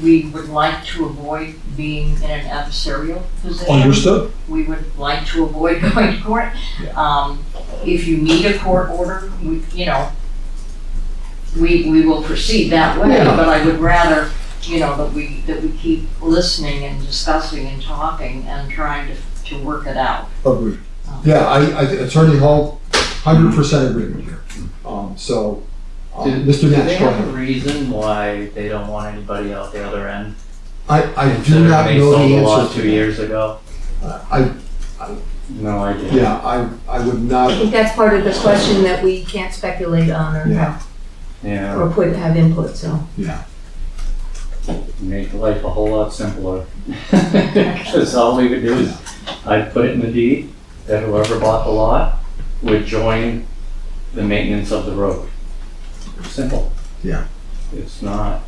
We would like to avoid being in an adversarial position. Understood. We would like to avoid going to court. Yeah. If you need a court order, we will proceed that way, Yeah. but I would rather, that we keep listening and discussing and talking and trying to work it out. Agreed. Yeah, Attorney Hall, 100% agreement here. Mr. Do they Nash, go have a ahead. reason why they don't want anybody out the other end? I do Considering not they know sold the the lot answer 2 to years ago? that. No idea. Yeah, I would I not, think that's part of the question that we can't speculate on Yeah. Yeah, have input, so. yeah. make life a whole lot simpler. Because all we would do is, I'd put it in the deed that whoever bought the lot would join the maintenance of the road. Simple. Yeah. It's not,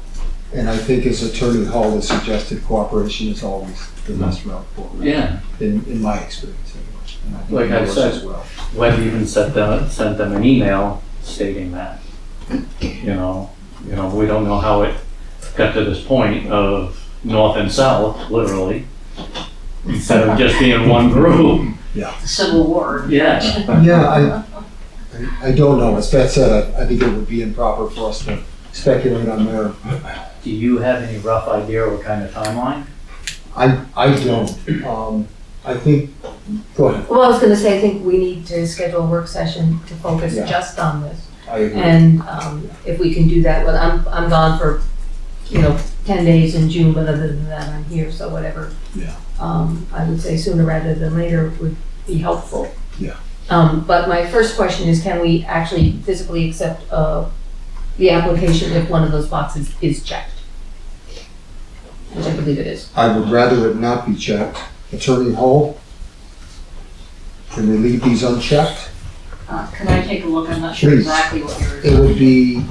And I think as Attorney Hall has suggested, cooperation is always the best route forward. yeah. In my experience anyway. And I think Like I yours said, as well. Webb even sent them an email stating that. We don't know how it got to this point of north and south, literally, instead of just being one group. Civil War. Yeah. Yeah, I don't know. As Beth said, I think it would be improper for us to speculate on there. Do you have any rough idea what kind of timeline? I don't. I think, go ahead. Well, I was gonna say, I think we need to schedule a work session to focus Yeah. just on this. I agree. And if we can do that, well, I'm gone for, 10 days in June, but other than that, I'm here, so whatever. Yeah. I would say sooner rather than later would be helpful. Yeah. But my first question is, can we actually physically accept the application if one of those boxes is checked? Which I believe it is. I would rather it not be checked. Attorney Hall, can we leave these unchecked? Can I take a look? I'm not sure Please. exactly what you're. It would be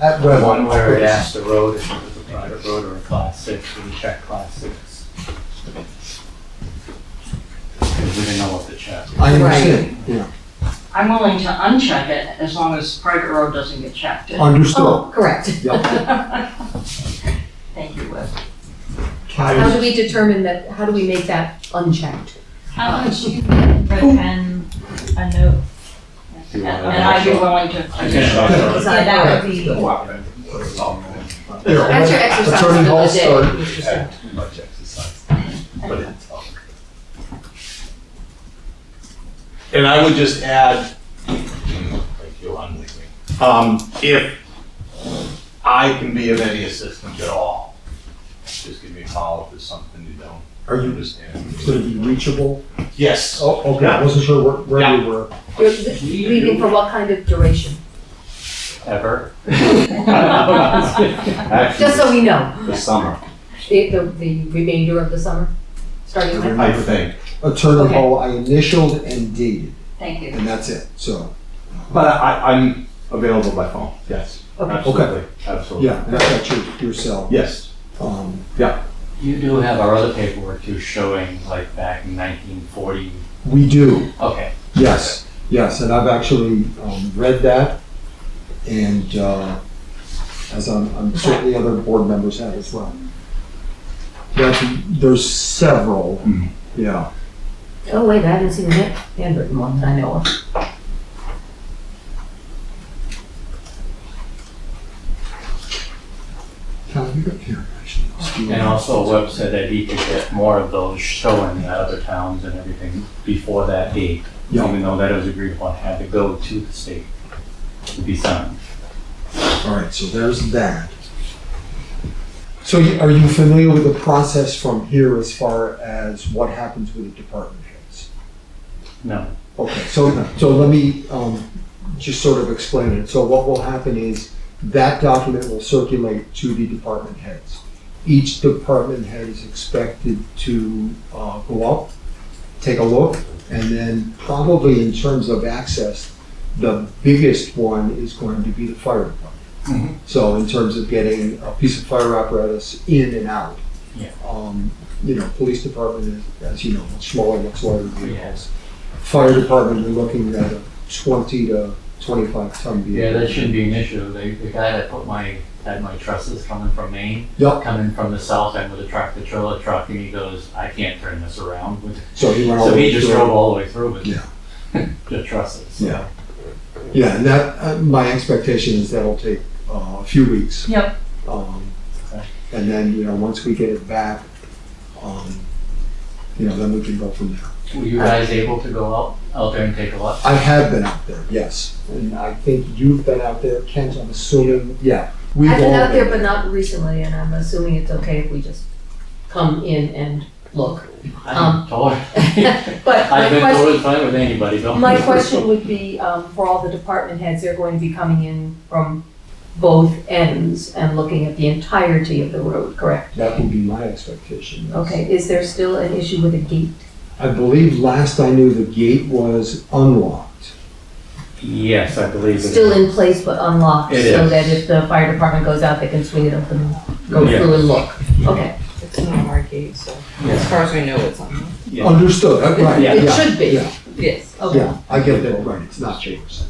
at The Webb. one where it asks the road if it was a private road or a class 6, we check class 6. Because we didn't know what to check. I understand, yeah, I'm willing to uncheck it as long as private road doesn't get checked. understood. Oh, correct. Yep. Thank you, Liz. How do we determine that, how do we make that unchecked? How would you write pen a note? And I'd be willing to. Yeah, that would be. That's your exercise Attorney for the Hall day. start. Mr. Sir. Too much exercise, but it's all. And I would just add, like you're unleaving, if I can be of any assistance at all, just give me a call if there's something you don't Are you understand. going to be reachable? Yes. Oh, okay, I wasn't sure where you were. You're leaving for what kind of duration? Ever? Just so we know, The summer, the remainder of the summer, starting with? I think. Attorney Okay. Hall, I initialed and dated, Thank you. and that's it, so, But I'm available by phone, yes. Okay. Absolutely, absolutely. yeah, and I've got your cell. Yes. You do have our other paperwork too showing like back in 1940. We do, Okay. yes, and I've actually read that, and as I'm certainly other board members have as well. There's several, Mhm. yeah. Oh, wait, I haven't seen the handwritten one that I know of. Cal, you got here, actually. And also Webb said that he could get more of those showing at other towns and everything before that date. Yeah. Even though that was agreed upon, had to go to the state to be signed. All right, so there's that. So are you familiar with the process from here as far as what happens with the department heads? No. Okay, so let me just sort of explain it. So what will happen is that document will circulate to the department heads. Each department head is expected to go up, take a look, and then probably in terms of access, the biggest one is going to be the fire department. Mhm. So in terms of getting a piece of fire apparatus in and out. Yeah. Police department is, as you know, much smaller, much lighter vehicles. Fire department, we're looking at a 20 to 25 ton vehicle. Yeah, that shouldn't be an issue. The guy that had my trusses coming from Maine, Yep. coming from the south end with a tractor trailer truck, and he goes, I can't turn this around with. So he went all So the he way just through. drove all the way through with Yeah. the trusses. So. Yeah. Yeah, and that, my expectation is that'll take a few weeks. Yep. Okay. And then, once we get it back, then we can go from there. Were you guys able to go out there and take a look? I have been out there, yes, and I think you've been out there, Kent, I'm assuming, yeah. We've I've been all out there, but not recently, and I'm assuming it's okay if we just come in and look. I'm totally. But my I've been question, totally fine with anybody, don't. my question would be, for all the department heads, they're going to be coming in from both ends and looking at the entirety of the road, correct? That would be my expectation, yes. Okay, is there still an issue with a gate? I believe last I knew the gate was unlocked. Yes, I believe it. Still in place but unlocked, It so is. that if the fire department goes out, they can swing it open and go Yeah. through and look? Okay, It's not our gate, so as far as we know, it's on. Yeah. Understood, right, Yeah. it yeah, should be, yeah, Yes. okay. yeah, I get that, right, it's not yours.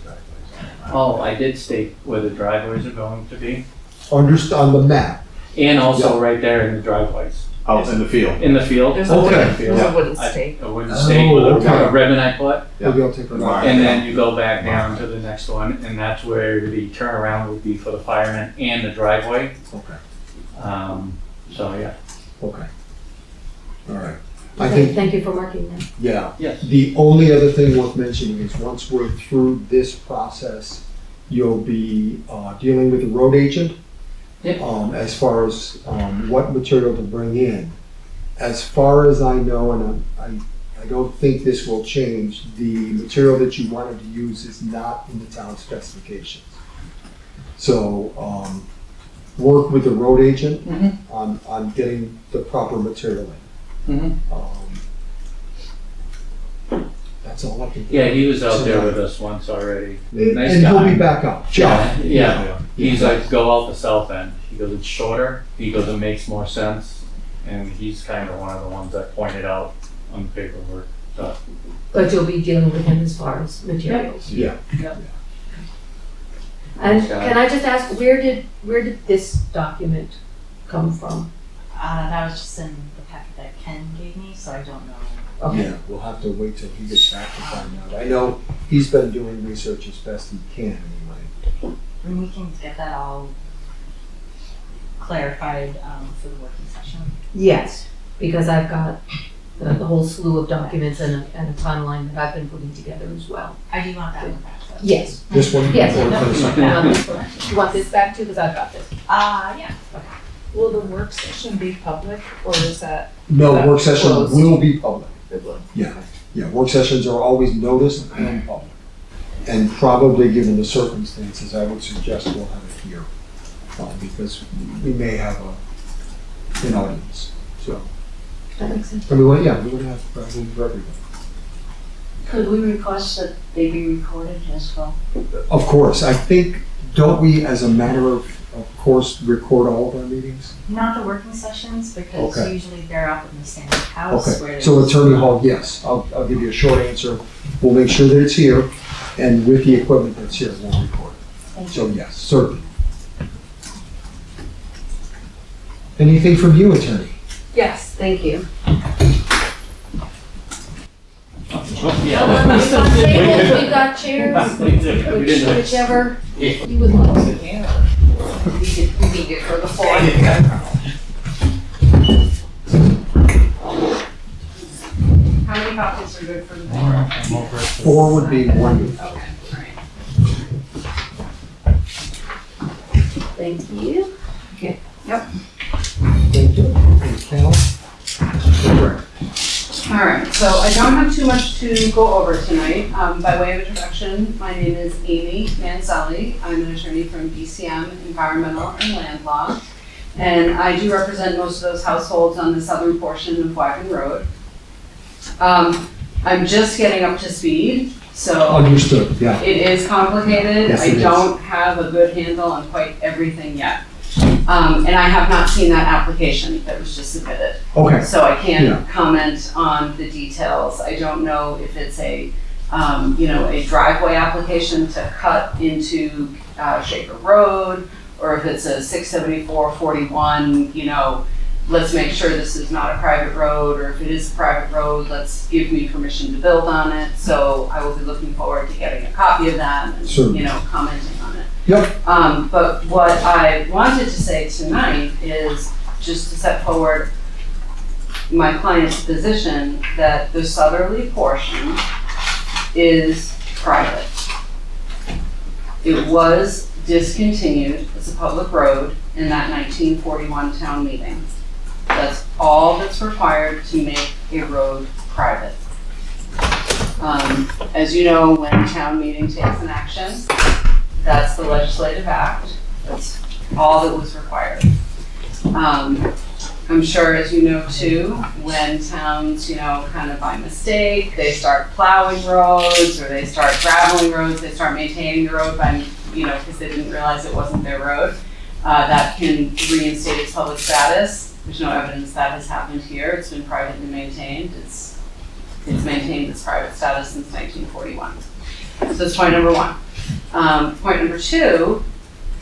Oh, I did state where the driveways are going to be, Understood, on the map, and also Yeah. right there in the driveways, Out in the field. in the field. There's Okay. a wooden stake. A wooden stake with okay. a ribbon I put, maybe I'll take a look. and then you go back down to the next one, and that's where the turnaround would be for the firemen and the driveway. Okay, So, yeah. okay. All right. I Okay, think, thank you for marking that. yeah, Yes. the only other thing worth mentioning is once we're through this process, you'll be dealing with the road agent. Yep. As far as what material to bring in. As far as I know, and I don't think this will change, the material that you wanted to use is not in the town specifications. So, work with the road agent on getting the proper material in. Mhm. That's all I can. Yeah, he was out there with us once already. And Nice he'll guy. be back up. Jeff. Yeah. He's like, go out the south end. He goes, it's shorter. He goes, it makes more sense. And he's kind of one of the ones that pointed out on the paperwork. But you'll be dealing with him as far as materials. Yeah. And can I just ask, where did this document come from? That was just in the packet that Ken gave me, so I don't know. Yeah, we'll have to wait till he gets back to find out. I know he's been doing research as best he can anyway. And we can get that all clarified for the working session. Yes, because I've got the whole slew of documents and a timeline that I've been putting together as well. I do want that one back though. Yes. This one? Yes. Or for the second? You want this back too, because I've got this. Yeah. Will the work session be public or is that? No, work session Closed. will be public. It will. Yeah, work sessions are always noticed and public. And probably, given the circumstances, I would suggest we'll have it here, because we may have an audience, so. That makes sense. I mean, well, yeah, we would have room for everybody. Could we request that they be recorded as well? Of course, I think, don't we, as a matter of course, record all of our meetings? Not the working sessions, because Okay. usually they're up in the standard house. where Okay, so there's- Attorney Hall, yes, I'll give you a short answer. We'll make sure that it's here, and with the equipment that's here, we'll record it. So yes, certainly. Anything from you, Attorney? Yes, thank you. We've got chairs, We didn't. whichever you would like. We need it for the floor. How many copies are good for the board? 4 would be wonderful. Okay, all right. Thank you. Thank you. And Cal? Correct. All right, so I don't have too much to go over tonight. By way of introduction, my name is Amy Manzelli. I'm an attorney from BCM Environmental and Land Law. And I do represent most of those households on the southern portion of Wyven Rd. I'm just getting up to speed, so Understood, yeah. it is complicated. Yes, I it is. don't have a good handle on quite everything yet. And I have not seen that application that was just submitted. Okay, So I can't Yeah. comment on the details. I don't know if it's a driveway application to cut into Shaker Road, or if it's a 674-41, let's make sure this is not a private road, or if it is a private road, let's give me permission to build on it. So I will be looking forward to getting a copy of that and, Certainly. commenting on it. Yep. But what I wanted to say tonight is just to set forward my client's position that the southerly portion is private. It was discontinued as a public road in that 1941 town meeting. That's all that's required to make a road private. As you know, when a town meeting takes an action, that's the legislative act. That's all that was required. I'm sure, as you know too, when towns, kind of by mistake, they start plowing roads or they start graveling roads, they start maintaining the road by, because they didn't realize it wasn't their road. That can reinstate its public status. There's no evidence that has happened here. It's been privately maintained. It's maintained its private status since 1941. So that's point number one. Point number two,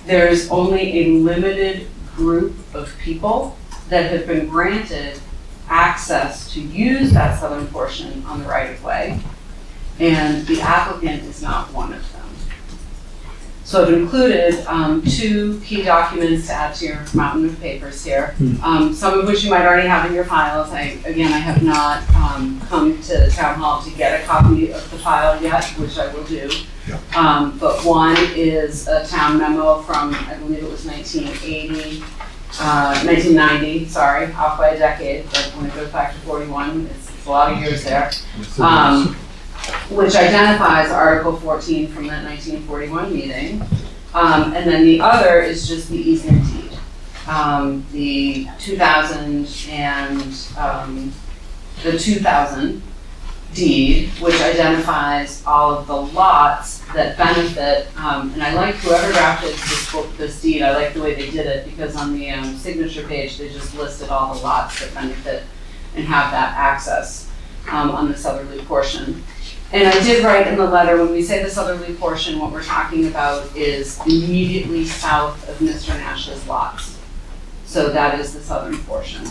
there's only a limited group of people that have been granted access to use that southern portion on the right of way, and the applicant is not one of them. So I've included 2 key documents to add to your mountain of papers here, some of which you might already have in your files. I have not come to the town hall to get a copy of the file yet, which I will do. But one is a town memo from, I believe it was 1990, off by a decade, but when it goes back to 41, it's a lot of years there. Which identifies Article 14 from that 1941 meeting. And then the other is just the easement deed. The 2000 deed, which identifies all of the lots that benefit, and I like whoever drafted this deed, I like the way they did it, because on the signature page, they just listed all the lots that benefit and have that access. on the southerly portion. And I did write in the letter, when we say the southerly portion, what we're talking about is immediately south of Mr. Nash's lots. So that is the southern portion.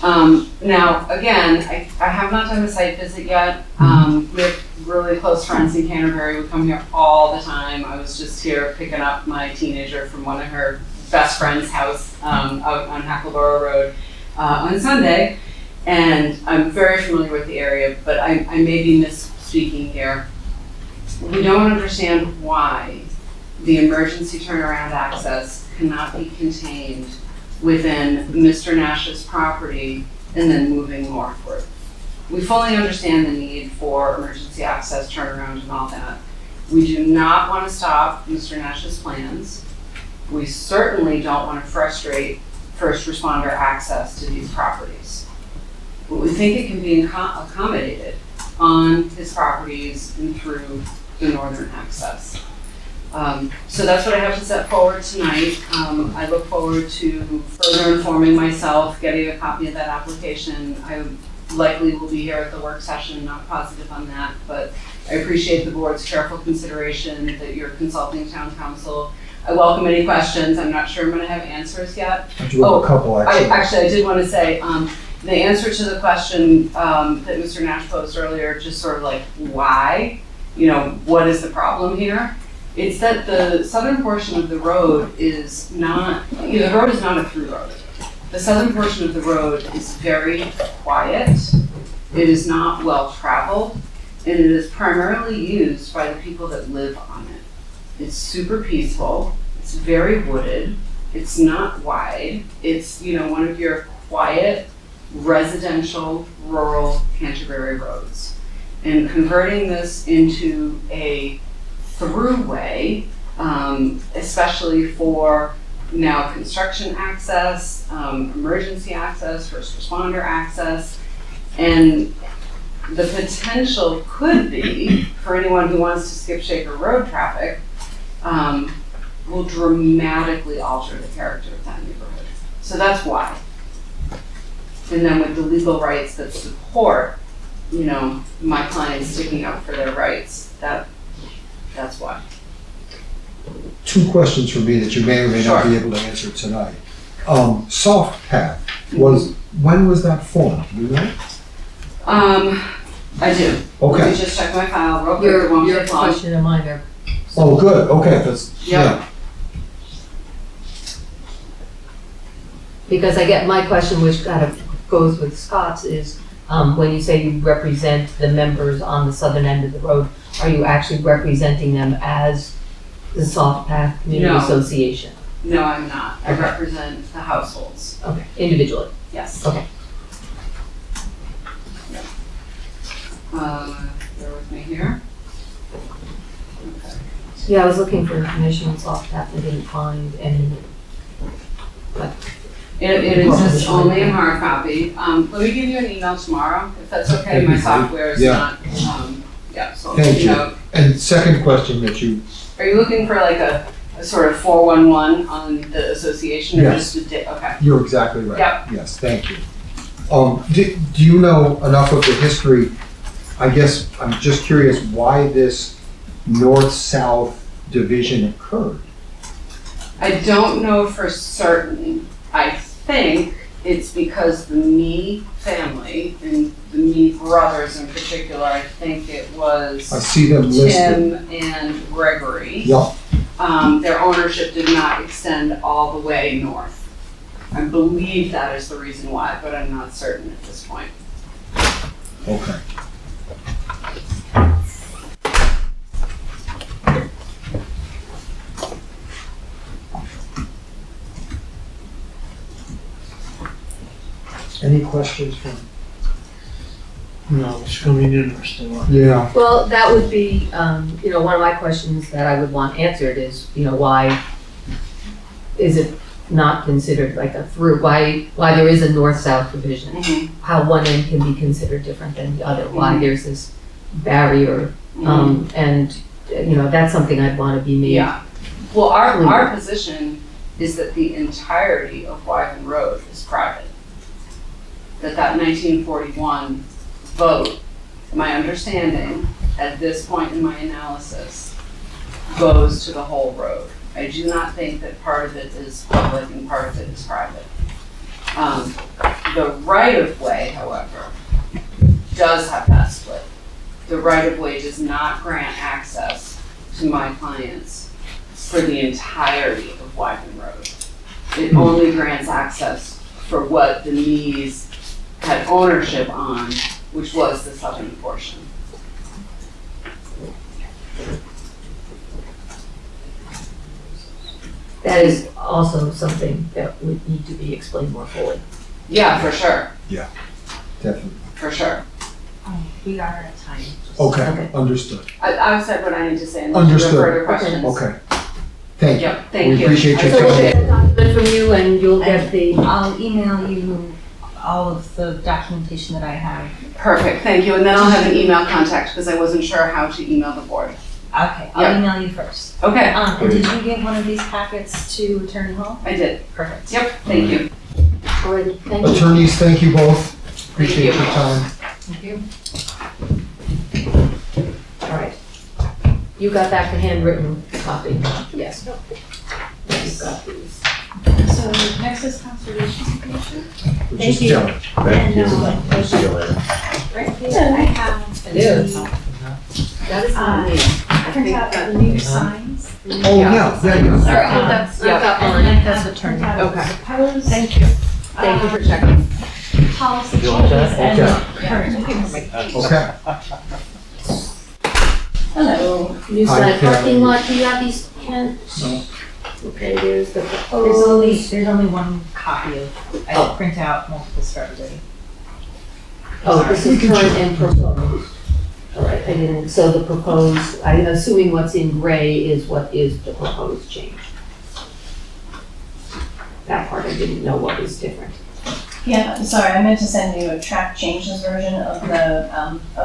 Now, again, I have not done a site visit yet. We have really close friends in Canterbury. We come here all the time. I was just here picking up my teenager from one of her best friend's house out on Hackleboro Road on Sunday. And I'm very familiar with the area, but I may be misspeaking here. We don't understand why the emergency turnaround access cannot be contained within Mr. Nash's property and then moving northward. We fully understand the need for emergency access, turnaround, and all that. We do not want to stop Mr. Nash's plans. We certainly don't want to frustrate first responder access to these properties. But we think it can be accommodated on his properties and through the northern access. So that's what I have to set forward tonight. I look forward to further informing myself, getting a copy of that application. I likely will be here at the work session, not positive on that, but I appreciate the board's careful consideration that you're consulting town council. I welcome any questions. I'm not sure I'm going to have answers yet. I do have a couple, actually. I did want to say, the answer to the question that Mr. Nash posed earlier, just sort of like, why? You know, what is the problem here? It's that the southern portion of the road is not, the road is not a through road. The southern portion of the road is very quiet. It is not well traveled, and it is primarily used by the people that live on it. It's super peaceful. It's very wooded. It's not wide. It's, one of your quiet, residential, rural Canterbury roads. And converting this into a throughway, especially for now construction access, emergency access, first responder access, and the potential could be for anyone who wants to skip Shaker Road traffic, will dramatically alter the character of that neighborhood. So that's why. And then with the legal rights that support, my clients sticking up for their rights, that's why. Two questions for me that you may or may not be able to answer tonight. Soft Path, when was that formed? Do you know? I do. Okay. Let me just check my file real quick. It won't Your take long. question and mine are. Oh, good, okay, that's, Yep. Because I get my question, which kind of goes with Scott's, is when you say you represent the members on the southern end of the road, are you actually representing them as the Soft Path Community Association? No, I'm not. I Okay. represent the households. Okay, individually. Yes. Okay. Bear with me here. Okay. Yeah, I was looking for information on Soft Path, I didn't find any. But It exists only in hard copy. Let me give you an email tomorrow, if that's okay. My software is not, so Thank you. know. And second question that you, Are you looking for like a sort of 411 on the association? Or Yes. just okay. you're exactly right. Yep. Yes, thank you. Do you know enough of the history? I guess I'm just curious why this north-south division occurred. I don't know for certain. I think it's because the Me family, and the Me brothers in particular, I think it was I see them listed. Tim and Gregory. Yep. Their ownership did not extend all the way north. I believe that is the reason why, but I'm not certain at this point. Okay. Any questions from? No, it's gonna be interesting. Yeah. well, that would be, one of my questions that I would want answered is, why is it not considered like a through, why there is a north-south division? How one end can be considered different than the other, why there's this barrier, and, that's something I'd want to be made. Yeah. Well, our position is that the entirety of Wyven Rd is private. That 1941 vote, my understanding at this point in my analysis goes to the whole road. I do not think that part of it is public and part of it is private. The right-of-way, however, does have that split. The right-of-way does not grant access to my clients for the entirety of Wyven Road. It only grants access for what the Mees had ownership on, which was the southern portion. That is also something that would need to be explained more fully. Yeah, for sure, Definitely. for sure. We are at time. Okay, Okay. understood. I said what I need to say and then you have Understood. further questions. Okay. Thank you. Yep, thank We you. appreciate your So we'll time. get a document from you and you'll get the, I'll email you all of the documentation that I have. Perfect, thank you, and then I'll have an email contact because I wasn't sure how to email the board. Okay, I'll Yeah. email you first. Okay, And did you give one of these packets to Attorney Hall? I did. Perfect. Yep, thank you. already, thank you. Attorneys, thank you both. Appreciate you. your time. Thank you. All right. You got back the handwritten copy? Yes. You've got these. So next is Conservation Commission. Just Kelly. Thank you. See you later. Right here, I have It is. the, That is not me. print out the new signs. Oh, yeah. Sorry, I've got And mine. then that's Attorney. Okay. Proposed. Thank you. Thank you for checking. Policy You want changes that? and Okay. current. Okay. Hello. New Hi, side Karen. parking lot, do you have these, Ken? No. Okay, there's the There's only one copy of, I Oh. print out multiples for everybody. Oh, this is current and proposed. All right, I didn't, so the proposed, I'm assuming what's in gray is what is the proposed change. That part I didn't know what was different. Yeah, sorry, I meant to send you a track changes version of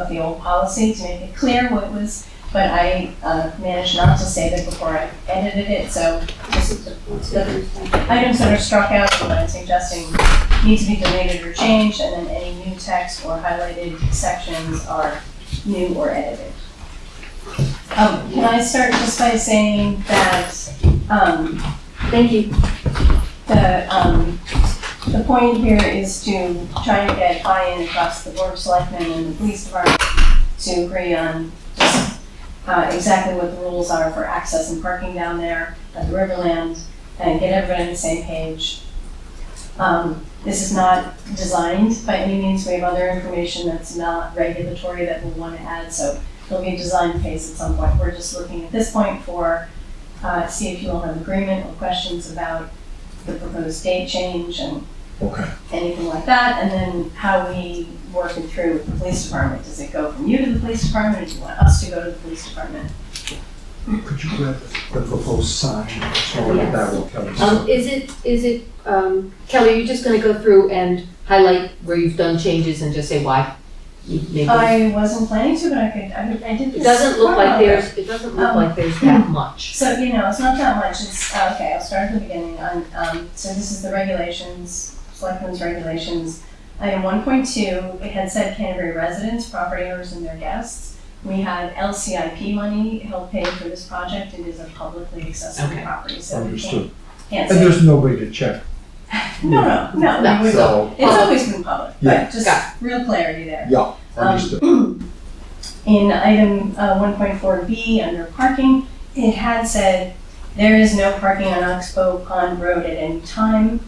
the old policy to make it clear what was, but I managed not to save it before I edited it, so this is the items that are struck out that I'm suggesting need to be deleted or changed, and then any new text or highlighted sections are new or edited. Can I start just by saying that, Thank you. the point here is to try and get buy-in across the Board of Selectmen and the police department to agree on just exactly what the rules are for access and parking down there at the Riverland and get everybody on the same page. This is not designed by any means. We have other information that's not regulatory that we'll want to add, so there'll be a design phase at some point. We're just looking at this point for, see if you all have agreement or questions about the proposed date change and Okay. anything like that, and then how we work it through with the police department. Does it go from you to the police department, or do you want us to go to the police department? Could you grab the proposed sign? So that will tell us. Is it, Kelly, are you just gonna go through and highlight where you've done changes and just say why you made them? I wasn't planning to, but I did this. It doesn't look like earlier. it doesn't look like there's that much. So, it's not that much, it's, okay, I'll start at the beginning. So this is the regulations, Selectmen's regulations. Item 1.2, it had said Canterbury residents, property owners, and their guests. We had LCIP money help pay for this project. It is a publicly accessible Okay. property, so we Understood. can't And say. there's nobody to check. No, we will. So, It's always been public, Yeah. but just real clarity there. yeah, understood. In item 1.4B under parking, it had said there is no parking on Oxbow Pond Road at any time.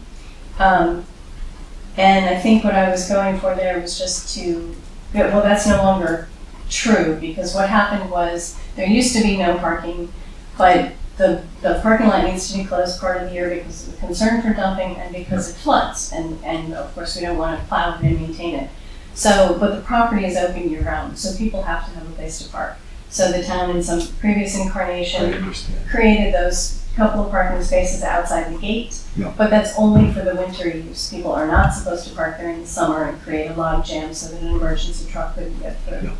And I think what I was going for there was just to, well, that's no longer true, because what happened was there used to be no parking, but the parking lot needs to be closed part of the year because of the concern for dumping and because it floods. And of course, we don't want to plow it and maintain it. So, but the property is open year round, so people have to have a place to park. So the town in some previous I incarnation understand. created those couple of parking spaces outside the gate. Yeah. But that's only for the winter use. People are not supposed to park there in the summer and create a log jam so that an emergency truck couldn't get through. Yeah.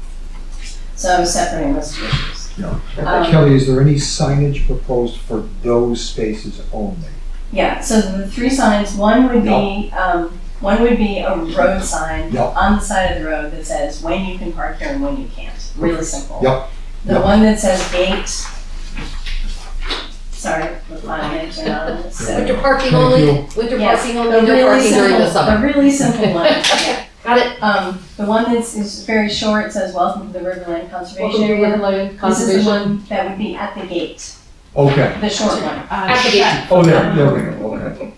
So I was separating those two issues. Yeah. Kelly, is there any signage proposed for those spaces only? Yeah, so the three signs, one would be One would be a road sign Yep. on the side of the road that says when you can park here and when you can't. Really simple. Yep. The Yep. one that says gate. Sorry, my names are not on this. Winter parking Thank only, you. winter Yes, parking the only, no really parking during the simple, summer. the really simple one, yeah. Got it? The one that's is very short says welcome to the Riverland Conservation Welcome to Area. Wyven Rd This is the Conservation. one that would be at the gate, Okay. the short one. At the gate. Oh, there we go, okay.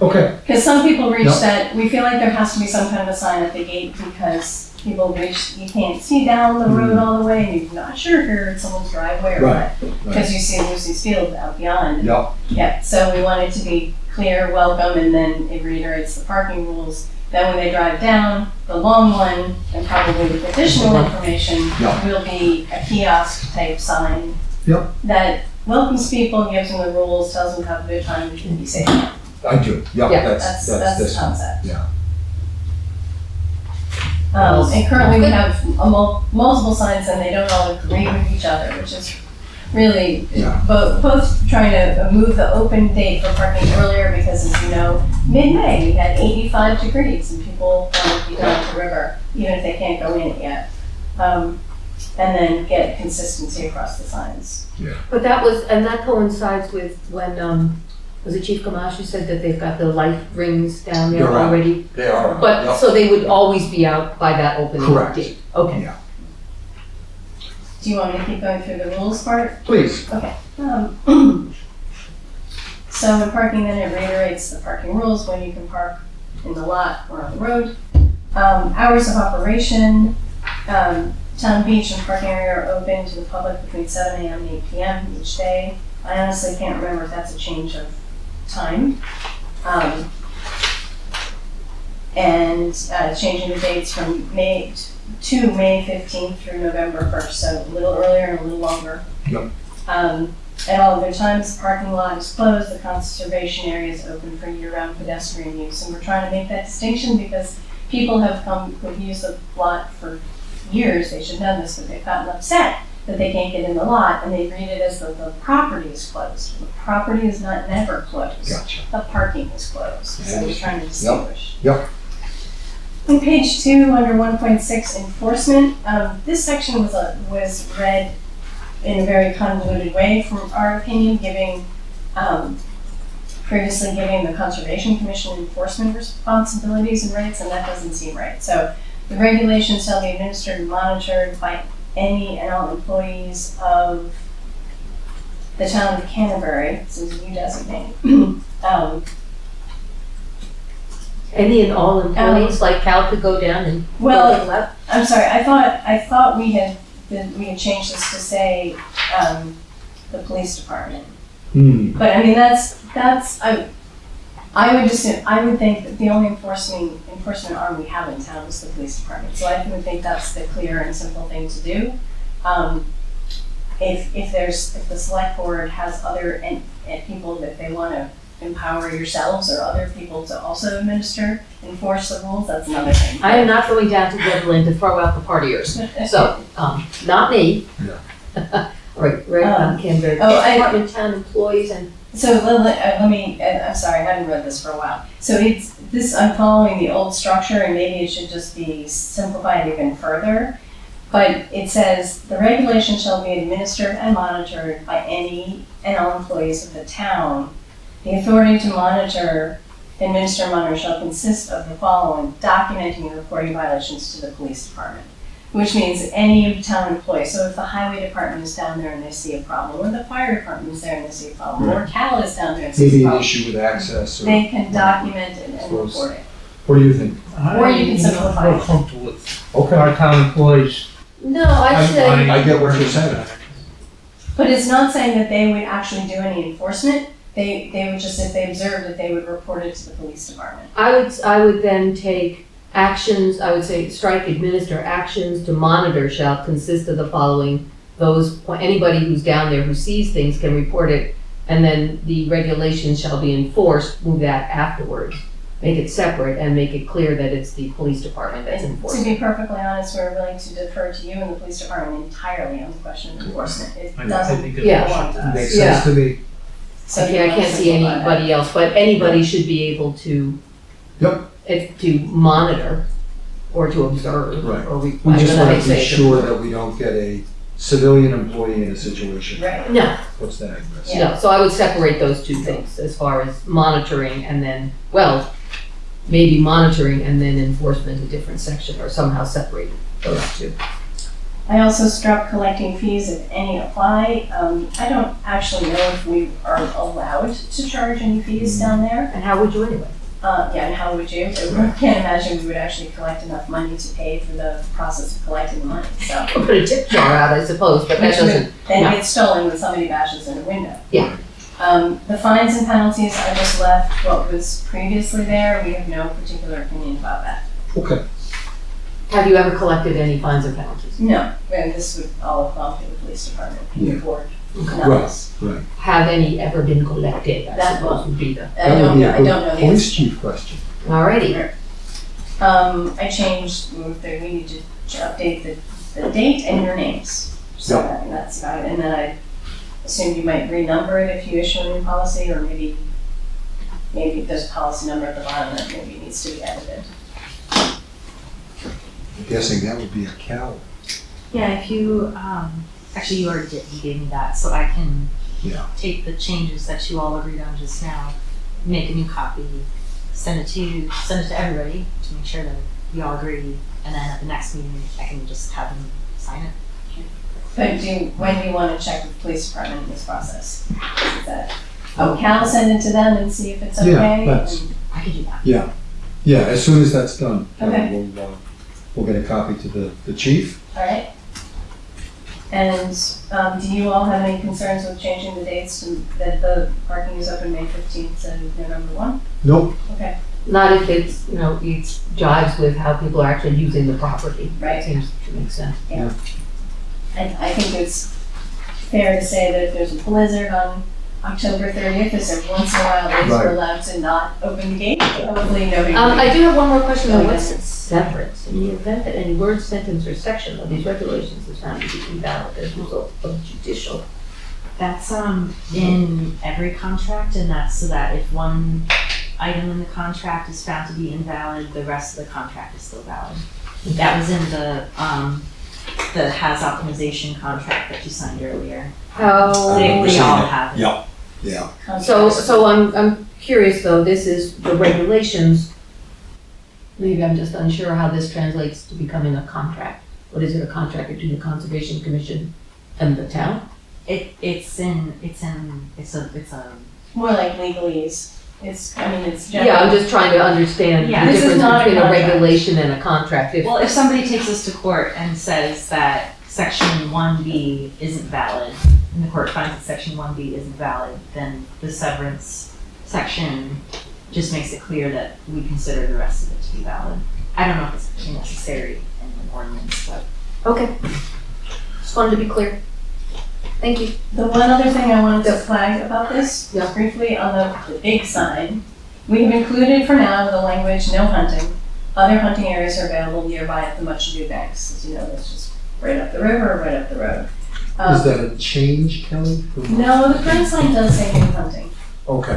Okay, Because some people reach Yep. that, we feel like there has to be some kind of a sign at the gate because people reach, you can't see down the road all the way and you're not sure if you're in someone's driveway or Right, what. Because you see Lucy's Field out beyond. yep, Yeah, so we want it to be clear, welcome, and then it reiterates the parking rules. Then when they drive down, the long one, and probably with additional information, Yeah. will be a kiosk type sign. Yep. That welcomes people, gives them the rules, tells them to have a good time, and be safe. I do, yeah, Yeah, that's That's the this one, concept. yeah. And currently we have multiple signs and they don't all agree with each other, which is really Yeah. both trying to move the open date for parking earlier because as you know, mid-May, we had 85 degrees and people want to be down at the river, even if they can't go in it yet. And then get consistency across the signs. But that was, and that coincides with when, was it Chief Gamache who said that they've got the light rings down there They're out. already? They are. But, Yep. so they would always be out by that opening Correct. date? Okay. Do you want me to keep going through the rules part? Please. Okay. So in parking, then it reiterates the parking rules, when you can park in the lot or on the road. Hours of operation, town beach and parking area are open to the public between 7 a.m. and 8 p.m. each day. I honestly can't remember if that's a change of time. And changing the dates from May 15th through November 1st, so a little earlier and a little longer. Yep. At all other times, the parking lot is closed, the conservation area is open for year-round pedestrian use. And we're trying to make that distinction because people have come, who've used the lot for years, they should know this, but they've gotten upset that they can't get in the lot, and they read it as though the property is closed. The property is not never closed. Gotcha. The parking is closed, so we're trying to distinguish. Yep. On page 2, under 1.6, enforcement, this section was read in a very convoluted way, from our opinion, previously giving the Conservation Commission enforcement responsibilities and rights, and that doesn't seem right. So the regulations shall be administered and monitored by any and all employees of the town of Canterbury, since you designate. Any and all employees, like Cal could go down and Well, pick them up? I'm sorry, I thought we had changed this to say, the police department. But I mean, I would think that the only enforcement arm we have in town is the police department. So I would think that's the clear and simple thing to do. If the select board has other people that they want to empower yourselves or other people to also enforce the rules, that's another thing. I am not going down to Redland to throw out the partiers, so, not me. Right, Canterbury, department, town employees and. So let me, I'm sorry, I hadn't read this for a while. So I'm following the old structure and maybe it should just be simplified even further. But it says, the regulation shall be administered and monitored by any and all employees of the town. The authority to administer and monitor shall consist of the following: documenting and reporting violations to the police department, which means any town employee. So if the highway department is down there and they see a problem, or the fire department is there and they see a problem, or Cal is down there and sees a Maybe an problem, issue with access or. they can document it and report it. What do you think? Or you can simplify I'm it. more comfortable with Okay. our town employees. No, I'd say, I get what you're saying. But it's not saying that they would actually do any enforcement. They would just, if they observed it, they would report it to the police department. I would then take actions, I would say strike administer, actions to monitor shall consist of the following. Anybody who's down there who sees things can report it, and then the regulations shall be enforced, move that afterwards. Make it separate and make it clear that it's the police department that's And to enforcing. be perfectly honest, we're willing to defer to you and the police department entirely on the question of enforcement. It I doesn't think it's Yeah. belong to us. Makes sense to me. So Okay, I can't see anybody else, but anybody should be able to it's to monitor or to observe, Right. or We I just don't know how want you to say be it. sure that we don't get a civilian employee in a situation. Right. No, What's that at risk? no, so I would separate those two things as far as monitoring and then, well, maybe monitoring and then enforcement, a different section, or somehow separate those two. I also struck collecting fees if any apply. I don't actually know if we are allowed to charge any fees down there. And how would you anyway? Yeah, and how would you? I can't imagine we would actually collect enough money to pay for the process of collecting the money, so. Put a tip jar out, I suppose, but that Which would doesn't, then no. get stolen when somebody bashes in a window. Yeah. The fines and penalties, I just left what was previously there. We have no particular opinion about that. Okay. Have you ever collected any fines or penalties? No, and this would all have gone through the police department, Yeah. board. Right, right. Have any ever been collected, I That suppose would be the, I don't know the Police answer. chief question. alrighty. I changed, moved that we need to update the date and your names. So that's about it. And then I assumed you might renumber it if you issue a new policy, or maybe there's a policy number at the bottom that maybe needs to be edited. I'm guessing that would be a cow. Yeah, if you, actually you already did, you gave me that, so I can Yeah. take the changes that you all agreed on just now, make a new copy, send it to everybody to make sure that we all agree, and then at the next meeting, I can just have them sign it. But when do you want to check with the police department in this process? Is that, Cal send it to them and see if it's Yeah, okay? that's- And- I can do that. Yeah, as soon as that's done, Okay. we'll get a copy to the chief. All right. And do you all have any concerns with changing the dates to, that the parking is open May 15th to November 1? Nope. Okay. Not if it's, you know, it jives with how people are actually using the property. Right. Seems to make sense. I think it's fair to say that if there's a blizzard on October 30th, is every once in a while days Right. we're allowed to not open the gate? Hopefully nobody. I do have one more question though. Go What's ahead. severance? In the event that any word, sentence, or section of these regulations is found to be invalid as a result of judicial. That's in every contract, and that's so that if one item in the contract is found to be invalid, the rest of the contract is still valid. That was in the HAS optimization contract that you signed earlier. How? They We're seeing all it. have it. Yeah, yeah. So I'm curious though, this is the regulations. Maybe I'm just unsure how this translates to becoming a contract. What is it, a contract between the Conservation Commission and the town? It's a More like legalese. It's Yeah, I'm just trying to understand Yeah. the This is difference not a between a contract. regulation and a contract. well, if somebody takes us to court and says that section 1B isn't valid, and the court finds that section 1B isn't valid, then the severance section just makes it clear that we consider the rest of it to be valid. I don't know if it's necessary in an ordinance, but. Okay. Just wanted to be clear. Thank you. The one other thing I wanted to flag about this, Yeah. just briefly, on the big sign, we have included for now the language, no hunting. Other hunting areas are available nearby at the much ado banks. As you know, that's just right up the river, right up the road. Is that a change, Kelly? No, the current sign does say no hunting. Okay.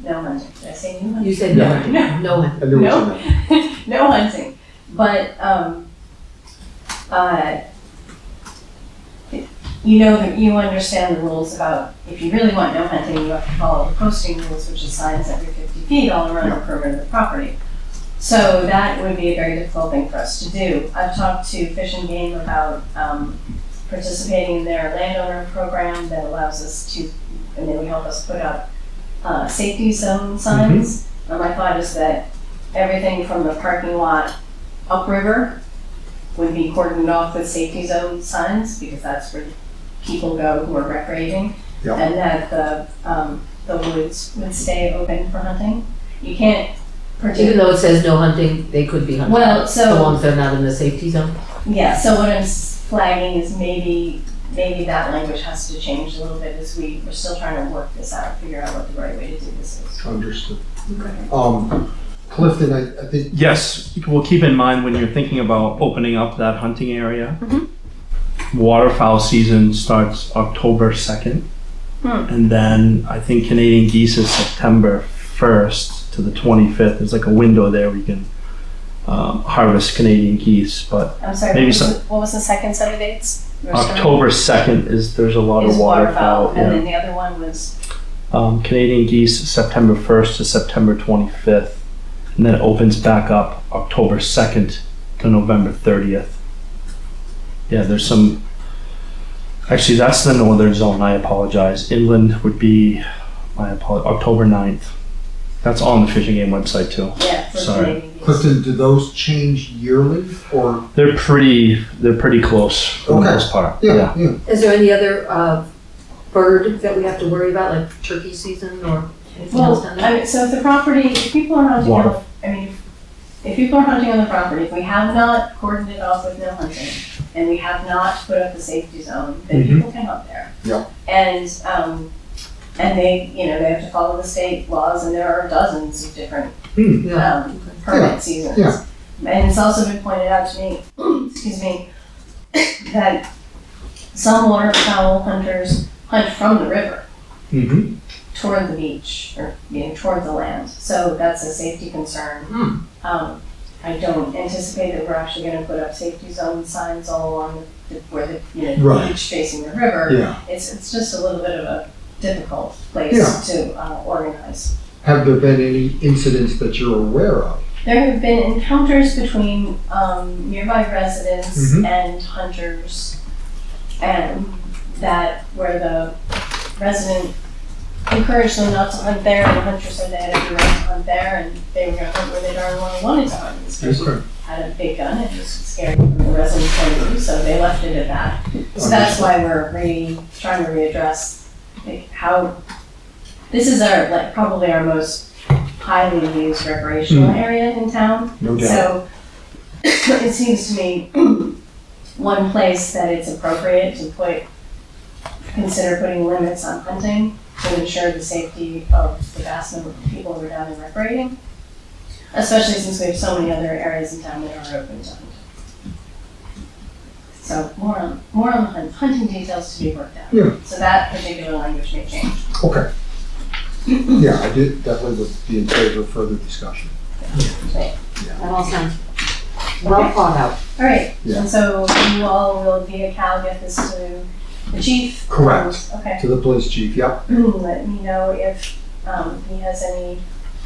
No hunting. Did I say no hunting? You said no. No. No. I knew what you meant. No hunting. But, you know that you understand the rules about if you really want no hunting, you have to follow the posting rules, which is signs every 50 feet all around the perimeter of the property. So that would be a very difficult thing for us to do. I've talked to Fish and Game about participating in their landowner program that allows us to, and they would help us put up safety zone signs. And my thought is that everything from the parking lot upriver would be cordoned off with safety zone signs, because that's where people go who are recreating. Yep. And that the woods would stay open for hunting. You can't Even though it says no hunting, they could be hunting. Well, So long as they're not in the safety zone. Yeah, so what I'm flagging is maybe that language has to change a little bit as we're still trying to work this out, figure out what the right way to do this is. Understood. Okay. Clifton, I think. Yes, well, keep in mind when you're thinking about opening up that hunting area, waterfowl season starts October 2nd. And then I think Canadian geese is September 1st to the 25th. There's like a window there where you can harvest Canadian geese, but I'm sorry, maybe what was the second set of dates? October 2nd there's a lot of waterfowl. And then the other one was? Canadian geese, September 1st to September 25th. And then it opens back up October 2nd to November 30th. Yeah, there's some, actually that's the northern zone, I apologize. Inland would be, October 9th. That's on the Fish and Game website too. Yeah, for Sorry. Canadian geese. Clifton, do those change yearly or? They're pretty close for the Okay. most part. Is there any other bird that we have to worry about, like turkey season or anything else Well, down there? so if the property, if people are hunting Water. on, if people are hunting on the property, if we have not cordoned it off with no hunting, and we have not put up a safety zone, then people can hunt there. Yep. And they, they have to follow the state laws, and there are dozens of different permit seasons. Yeah. And it's also been pointed out to me, excuse me, that some waterfowl hunters hunt from the river toward the beach or toward the land. So that's a safety concern. I don't anticipate that we're actually going to put up safety zone signs all along where the Right. beach facing the river. Yeah. It's just a little bit of a difficult place to organize. Have there been any incidents that you're aware of? There have been encounters between nearby residents and hunters, and that where the resident encouraged them not to hunt there, and the hunter said they had every right to hunt there, and they were going to hunt where they darn well wanted to hunt. This person had a big gun and was scared from the resident point of view, so they left it at that. So that's why we're trying to readdress how this is our probably our most highly used recreational area in town. No doubt. So it seems to me one place that it's appropriate to consider putting limits on hunting to ensure the safety of the vast number of people who are down and recreating, especially since we have so many other areas in town that are open to hunt. So more on the hunting details to be worked out. Yeah. So that particular language may change. Okay. Yeah, I did definitely would be in favor of further discussion. That all sounds well thought out. All right, Yeah. and so you all will via Cal get this to the chief? Correct. Okay. To the police chief, yep. Let me know if he has any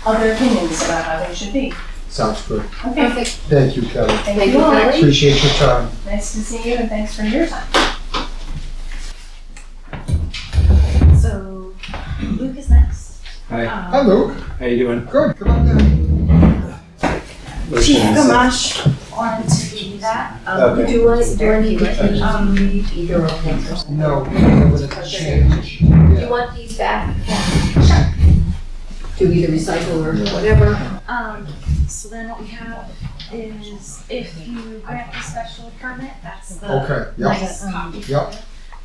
other opinions about how they should be. Sounds good. Okay. Thank you, Kelly. Thank you all. Appreciate your time. Nice to see you and thanks for your time. So Luke is next. Hi. Hi, Luke. How you doing? Good, come on down. Chief Gamache wanted to give you that. Okay. Do I need to read either of them? No, I'm gonna change. Do you want these back? To either recycle or whatever? So then what we have is if you grant the special permit, that's the Okay, yep. next copy. Yep.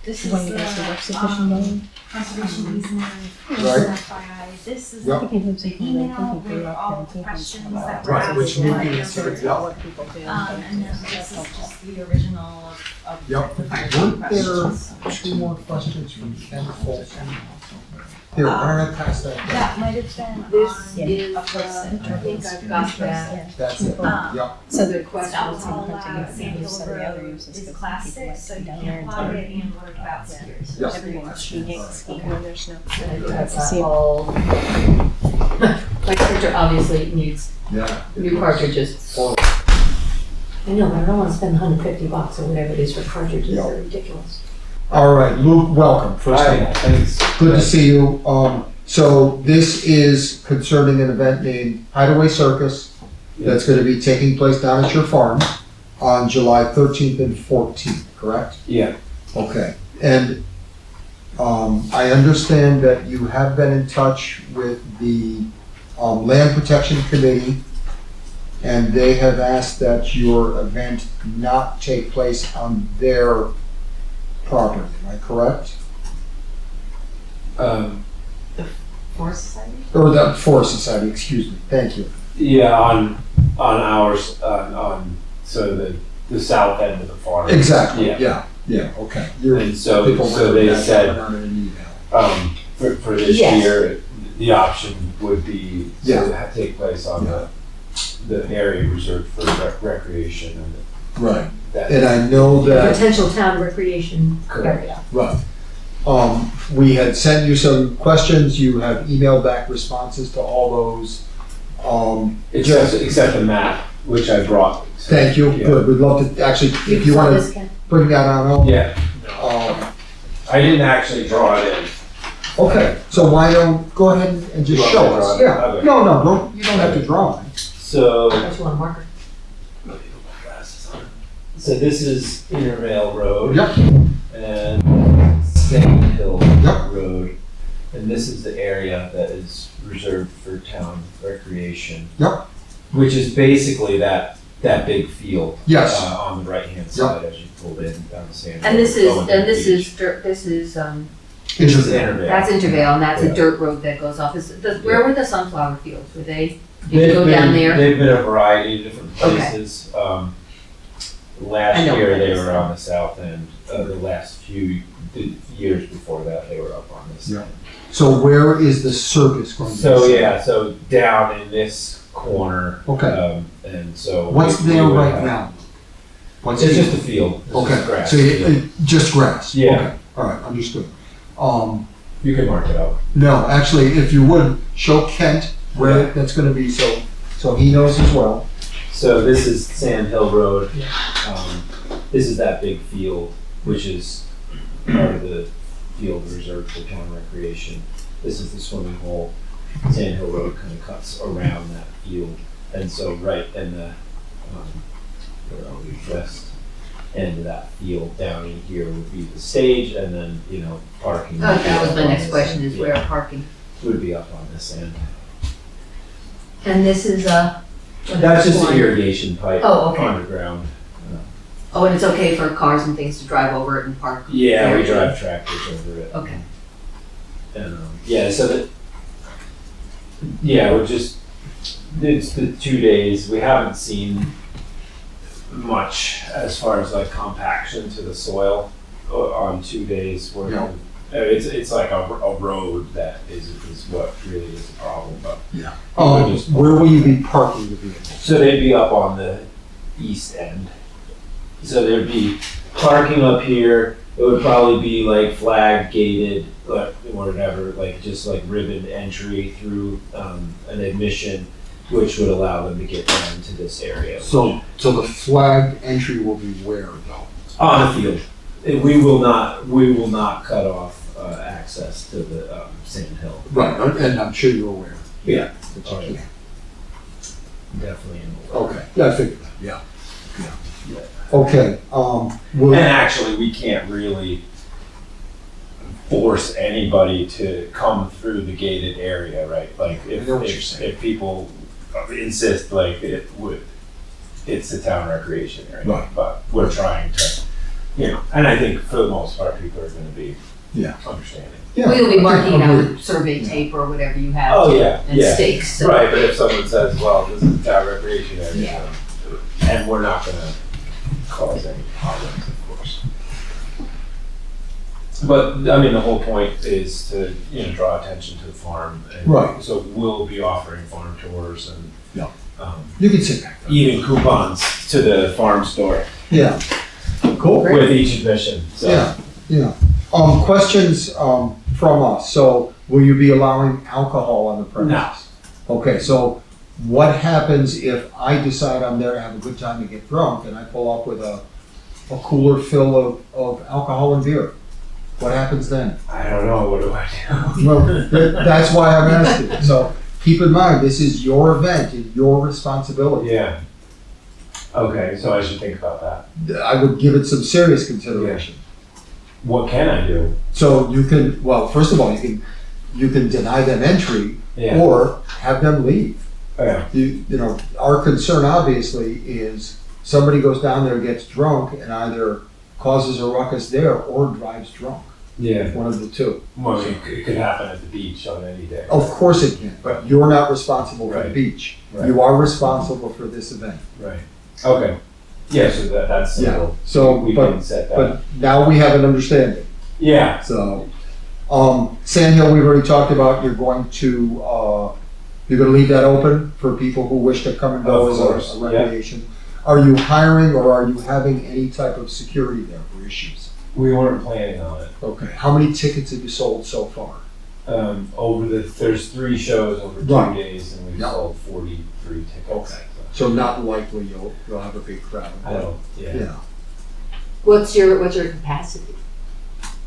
This is When you the get the work sufficient done. conservation easement, Right. FYI. This is Yep. the email with all the questions that were Right, asked. which and Luke I answered, answered. yep. And then this is just the original of Yep. the fire Weren't there questions. 2 more questions from Ken Folsom? Here, why don't I pass that down? That might have been This on is, a person. I think I've got that. That's it, yep. So the question was Alcohol, in hunting, Sandy so the other Road uses is good class people 6, so like you down there can't and plug it and worry about skiers. Yep. everyone's skiing, when there's no. That's all. My printer obviously needs Yeah. new cartridges. I know, but I don't want to spend $150 or whatever it is for cartridges, Yeah. they're ridiculous. All right, Luke, welcome, first of all. Thanks. Good to see you. So this is concerning an event named Hideaway Circus that's gonna be taking place down at your farm on July 13th and 14th, correct? Yeah. Okay, and I understand that you have been in touch with the Land Protection Committee, and they have asked that your event not take place on their property, am I correct? Forest Society? Or the Forest Society, excuse me, thank you. Yeah, on ours, so the south end of the farm. Exactly, Yeah. yeah, okay. You're- And so people they were- said, not in an email. for this Yes. year, the option would be Yeah. to take place on the area reserved for recreation and Right. that. And I know that, Potential town recreation Correct. area. right. We had sent you some questions, you have emailed back responses to all those. Except the map, which I brought. Thank you, Yeah. good, we'd love to, actually, if you saw wanna this, Ken? bring that on over. Yeah, Um, I didn't actually draw it in. Okay, so why don't, go ahead and just You want show me to draw us, it? yeah. Okay. No, you don't have to draw it. So, Unless you want a marker. let me put my glasses on. So this is Intervale Road. Yep. And Sand Hill Yep. Road. And this is the area that is reserved for town recreation. Yep. Which is basically that big field. Yes. On the right-hand side as you pull in down the Sand Hill. And this is, going to the this beach. is dirt, this is, This is Intervale. that's Intervale, and that's Yeah. a dirt road that goes off. Where were the sunflower fields? Were they, did you They've go down there? They've been a variety of different Okay. places. I Last know year, where that they is. were on the south end. The last few years before that, they were up on this Yeah. end. So where is the circus going to be? So, yeah, so down in this corner. Okay. And so. What's we there would right have- now? What's It's here? just a field. It's just Okay, grass so field. just grass? Yeah. Okay, all right, understood. You can mark it out. No, actually, if you would, show Kent where that's gonna be, so he knows as well. So this is Sand Hill Road. This is that big field, which is part of the field reserved for town recreation. This is the swimming hole. Sand Hill Road kind of cuts around that field. And so right in the, where are we, west end of that field down in here would be the stage, and then, parking. Oh, that was my on next this question, end. is where parking? Would be up on this end. And this is, That's just line? an irrigation pipe. Oh, okay. Underground. Oh, and it's okay for cars and things to drive over it and park? Yeah, we there? drive tractors over it. Okay. And, so that, we're just, it's the 2 days, we haven't seen much as far as like compaction to the soil on 2 days. Where Yeah. It's like a road that is what really is the problem, but. Yeah. Where will you be parking the vehicles? So they'd be up on the east end. So there'd be parking up here. It would probably be like flag gated, like whatever, like just like ribbon entry through an admission, which would allow them to get down to this area. So the flagged entry will be where though? On the field. We will not cut off access to the Sand Hill. Right, and I'm sure you're aware. Yeah. Oh, yeah. Definitely. Okay, yeah, I figured that, yeah. Okay, And actually, we can't really force anybody to come through the gated area, right? Like if people insist, like it's the town recreation area. Right. But we're trying to, and I think for the most part, people are going to be understanding. Yeah. We'll be marking I think out survey tape or whatever you have. Oh, yeah, And yeah. stakes. So. Right, but if someone says, well, this is the town recreation area, Yeah. and we're not going to cause any problems, of course. But, I mean, the whole point is to, draw attention to the farm. And Right. So we'll be offering farm tours and you can sit back there. even coupons to the farm store Yeah, cool. with each admission, so. Yeah. Questions from us. So will you be allowing alcohol on the premises? No. Okay, so what happens if I decide I'm there to have a good time and get drunk and I pull up with a cooler fill of alcohol and beer? What happens then? I don't know, what do I do? Well, that's why I'm asking. So keep in mind, this is your event and your responsibility. Yeah. Okay, so I should think about that. I would give it some serious consideration. What can I do? So you can, well, first of all, you can deny them entry Yeah. or have them leave. Yeah. Our concern obviously is somebody goes down there, gets drunk, and either causes a ruckus there or drives drunk. Yeah. One of the two. Well, it could happen at the beach on any day. Of course it can, but you're not responsible for the Right. beach. Right. You are responsible for this event. Right. Okay. Yeah, so that's Yeah. simple. So, we but- can set that. But now we have an understanding. Yeah. So, Sand Hill, we've already talked about, you're going to leave that open for people who wish to come and go Of as course, a recreation? Are you hiring or are you having any type of security there for issues? We weren't planning on it. Okay. How many tickets have you sold so far? There's 3 shows over 2 Right. days, and we've Yep. sold 43 tickets. Okay. So not likely you'll have a big crowd. I don't, Yeah. What's your capacity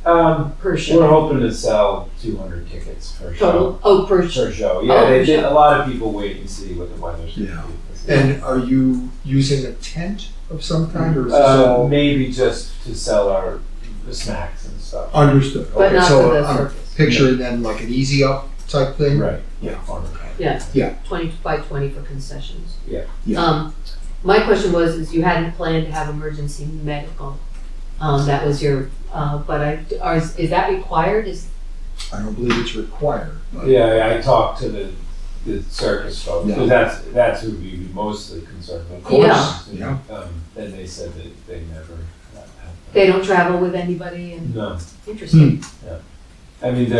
per show? We're hoping to sell 200 tickets per show. Total? Oh, per show. Per show, yeah. Oh, per They did, show. a lot of people wait and see what the weather's going to Yeah. be. And are you using a tent of some kind or is this all? Maybe just to sell the snacks and stuff. Understood. But Okay, not so for the I'm circus. picturing then like an easy up type thing? Right. Yeah. Farmer kind. Yeah. Yeah. 20 by 20 for concessions. Yeah. Yeah. My question is you hadn't planned to have emergency medical. That was your, is that required? I don't believe it's required. But Yeah, I talked to the circus folks, Yeah. because that's who we would mostly concerned with. Of course. Yeah. Yeah. And they said that they never have. They don't travel with anybody and, No. interesting. I mean,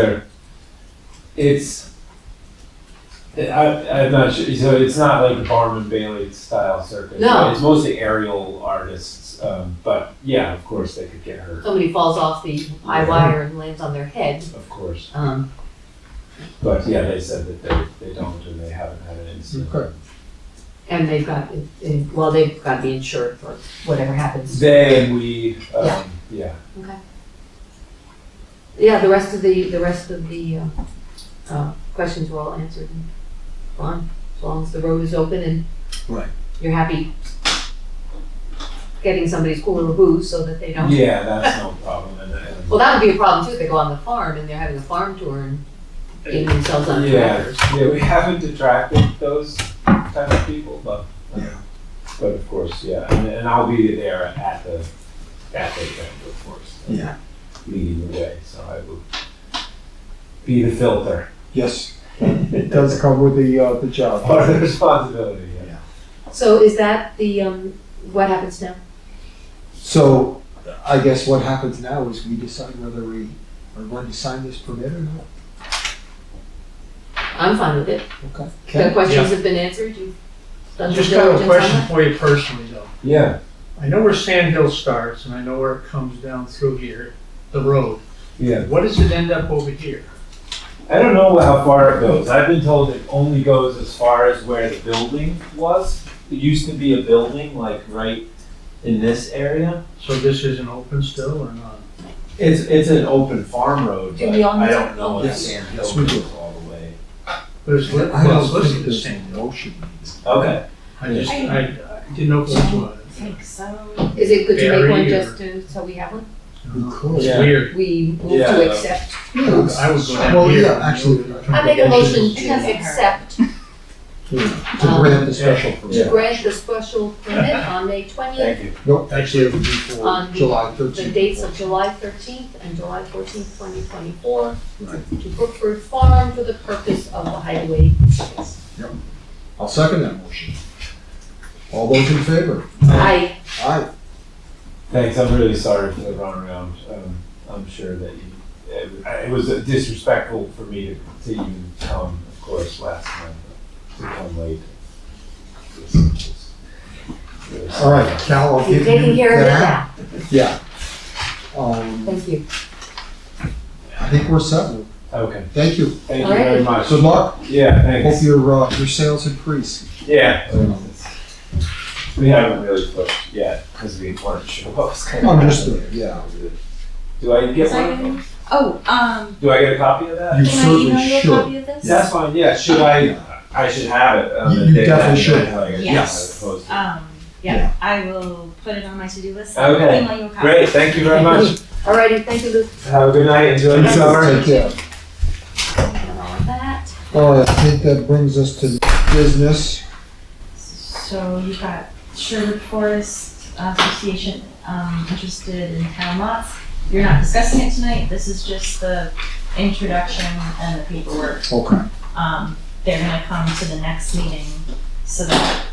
I'm not sure, so it's not like the Barnum Bailey style circus. No. It's mostly aerial artists, but yeah, of course they could get hurt, Somebody falls off the high wire and lands on their head. of course. Um, But yeah, they said that they don't, and they haven't had an incident. Okay. and they've got to be insured for whatever happens. They and we, Yeah. yeah. Okay. Yeah, the rest of the questions were all answered. Fine, as long as the road is open and Right. you're happy getting somebody's cooler of booze so that they don't. Yeah, that's no problem. Well, that would be a problem too. They go on the farm and they're having a farm tour and getting themselves on tractors. Yeah, we haven't attracted those kind of people, but of course, yeah, and I'll be there at the event, of course. Yeah. Leading the way, so I will be the filter. Yes. It does come with the job. Part of the responsibility, yeah. So is that what happens now? So I guess what happens now is we decide whether we are going to sign this permit or not. I'm fine with it. Okay. The questions have been answered. You've done Just due got a diligence on question that? for you personally though. Yeah. I know where Sand Hill starts and I know where it comes down through here, the road. Yeah. What does it end up over here? I don't know how far it goes. I've been told it only goes as far as where the building was. It used to be a building, like right in this area. So this isn't open still or not? It's an open farm road, Do but we own I this? don't know if Yes. Sand Hill Yes, we do. goes all the way. But it's, I well, don't it's listed think as there's Sand a Hill. motion. Okay. I didn't know if it was I one. think so. Is it good to make one Barry just so we have one? It's Yeah. weird. We move Yeah. to accept. I would go down Well, here. yeah, actually. I make a motion to Because it accept, To grant the special to permit. grant the special permit on May 20th, Thank you. Nope, actually it would be for On July the 13th. dates of July 13th and July 14th, 2024, Right. to Brookford Farm for the purpose of the hideaway circus. I'll second that motion. All those in favor? Aye. Aye. Thanks. I'm really sorry for the runaround. I'm sure that it was disrespectful for me to even come, of course, last time, but to come late. All right, Cal, I'll You're give taking you care of it that. now. Yeah. Thank you. I think we're set. Okay. Thank you. Thank you very much. Good luck. Yeah, Hope thanks. your sales increase. Yeah. We haven't really pushed yet because we weren't sure what was going to happen. Understood, yeah. Do I get one? Oh, Do I get a copy of that? You can I certainly email you a should. copy of this? That's fine. Yeah. Should I should have it. You the day definitely that- should have like, it. Yes. as opposed to- Yeah, Yeah. I will put it on my to-do list. I'll Okay. email you a copy. Great. Thank you very much. Alrighty, thank you, Luke. Have a good night. Enjoy the Take summer. care. And all of that. All right, I think that brings us to business. So you've got Sherwood Forest Association interested in town lots. You're not discussing it tonight. This is just the introduction and the paperwork. Okay. They're gonna come to the next meeting so that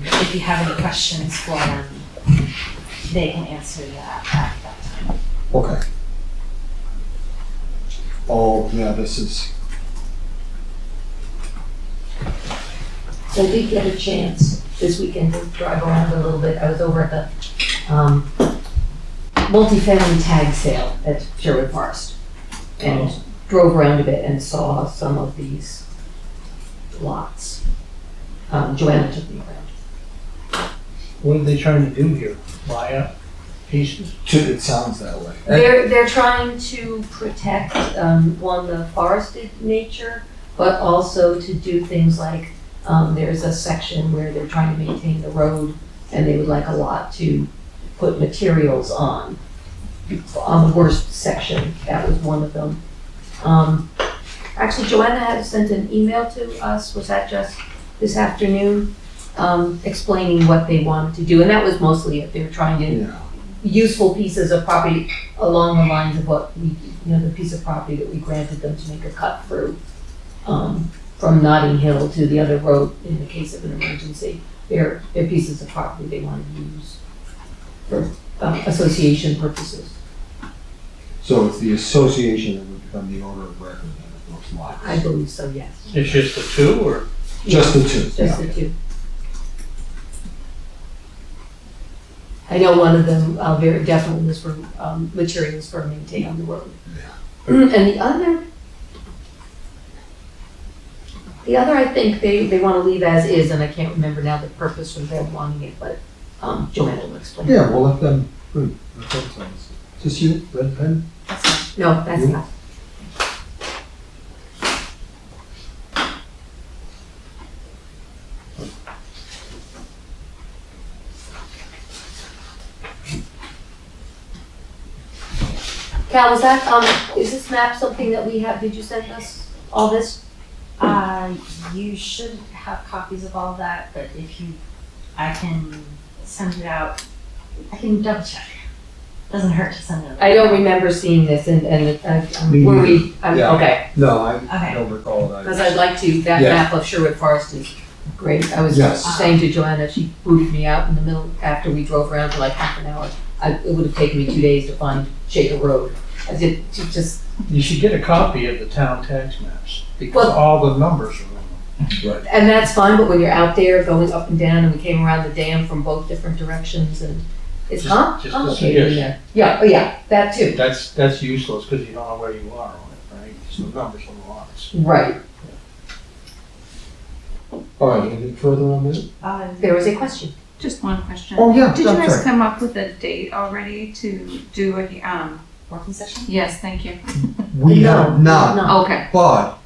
if you have any questions for them, they can answer that at that time. Okay. Yeah, this is, So I did get a chance this weekend to drive around a little bit. I was over at the multifamily tag sale at Sherwood Forest and drove around a bit and saw some of these lots. Joanna took me around. What are they trying to do here? Buy up pieces? it sounds that way. They're trying to protect, one, the forested nature, but also to do things like, there's a section where they're trying to maintain the road and they would like a lot to put materials on the worst section. That was one of them. Actually, Joanna had sent an email to us, was that just this afternoon? Explaining what they wanted to do, and that was mostly it. They were trying to useful pieces of property along the lines of what we, the piece of property that we granted them to make a cut through from Notting Hill to the other road in the case of an emergency. They're pieces of property they want to use for association purposes. So it's the association that would become the owner of record then of those lots? I believe so, yes. It's just the two, or? Just the two? Just the two. I know one of them very definitely was for materials for maintaining the road. And the other I think they want to leave as is, and I can't remember now the purpose for them wanting it, but Joanna will explain. Yeah, we'll let them, good. Is this you, red pen? No, that's not. Cal, was that, is this map something that we have, did you send us all this? You should have copies of all that, but I can send it out. I can double check. Doesn't hurt to send it. I don't remember seeing this and were we, Yeah. okay. No, I Okay. don't recall that. Because I'd like to, that Yeah. map of Sherwood Forest is great. I was Yes. saying to Joanna, she booted me out in the middle after we drove around for like half an hour. It would have taken me 2 days to find Shaker Road. I did, just. You should get a copy of the town tax maps, because Well- all the numbers are in them. Right. And that's fine, but when you're out there going up and down, and we came around the dam from both different directions, and it's Just a complicated in suggestion. there. Yeah, oh yeah, that too. That's useless, because you don't know where you are on it, right? So the numbers on the lots. Right. All right, anything further on that? There was a question. Just one question. Oh, yeah, Did you I'm guys sorry. come up with a date already to do a, Working session? yes, thank you. We No, have not, no. Okay, but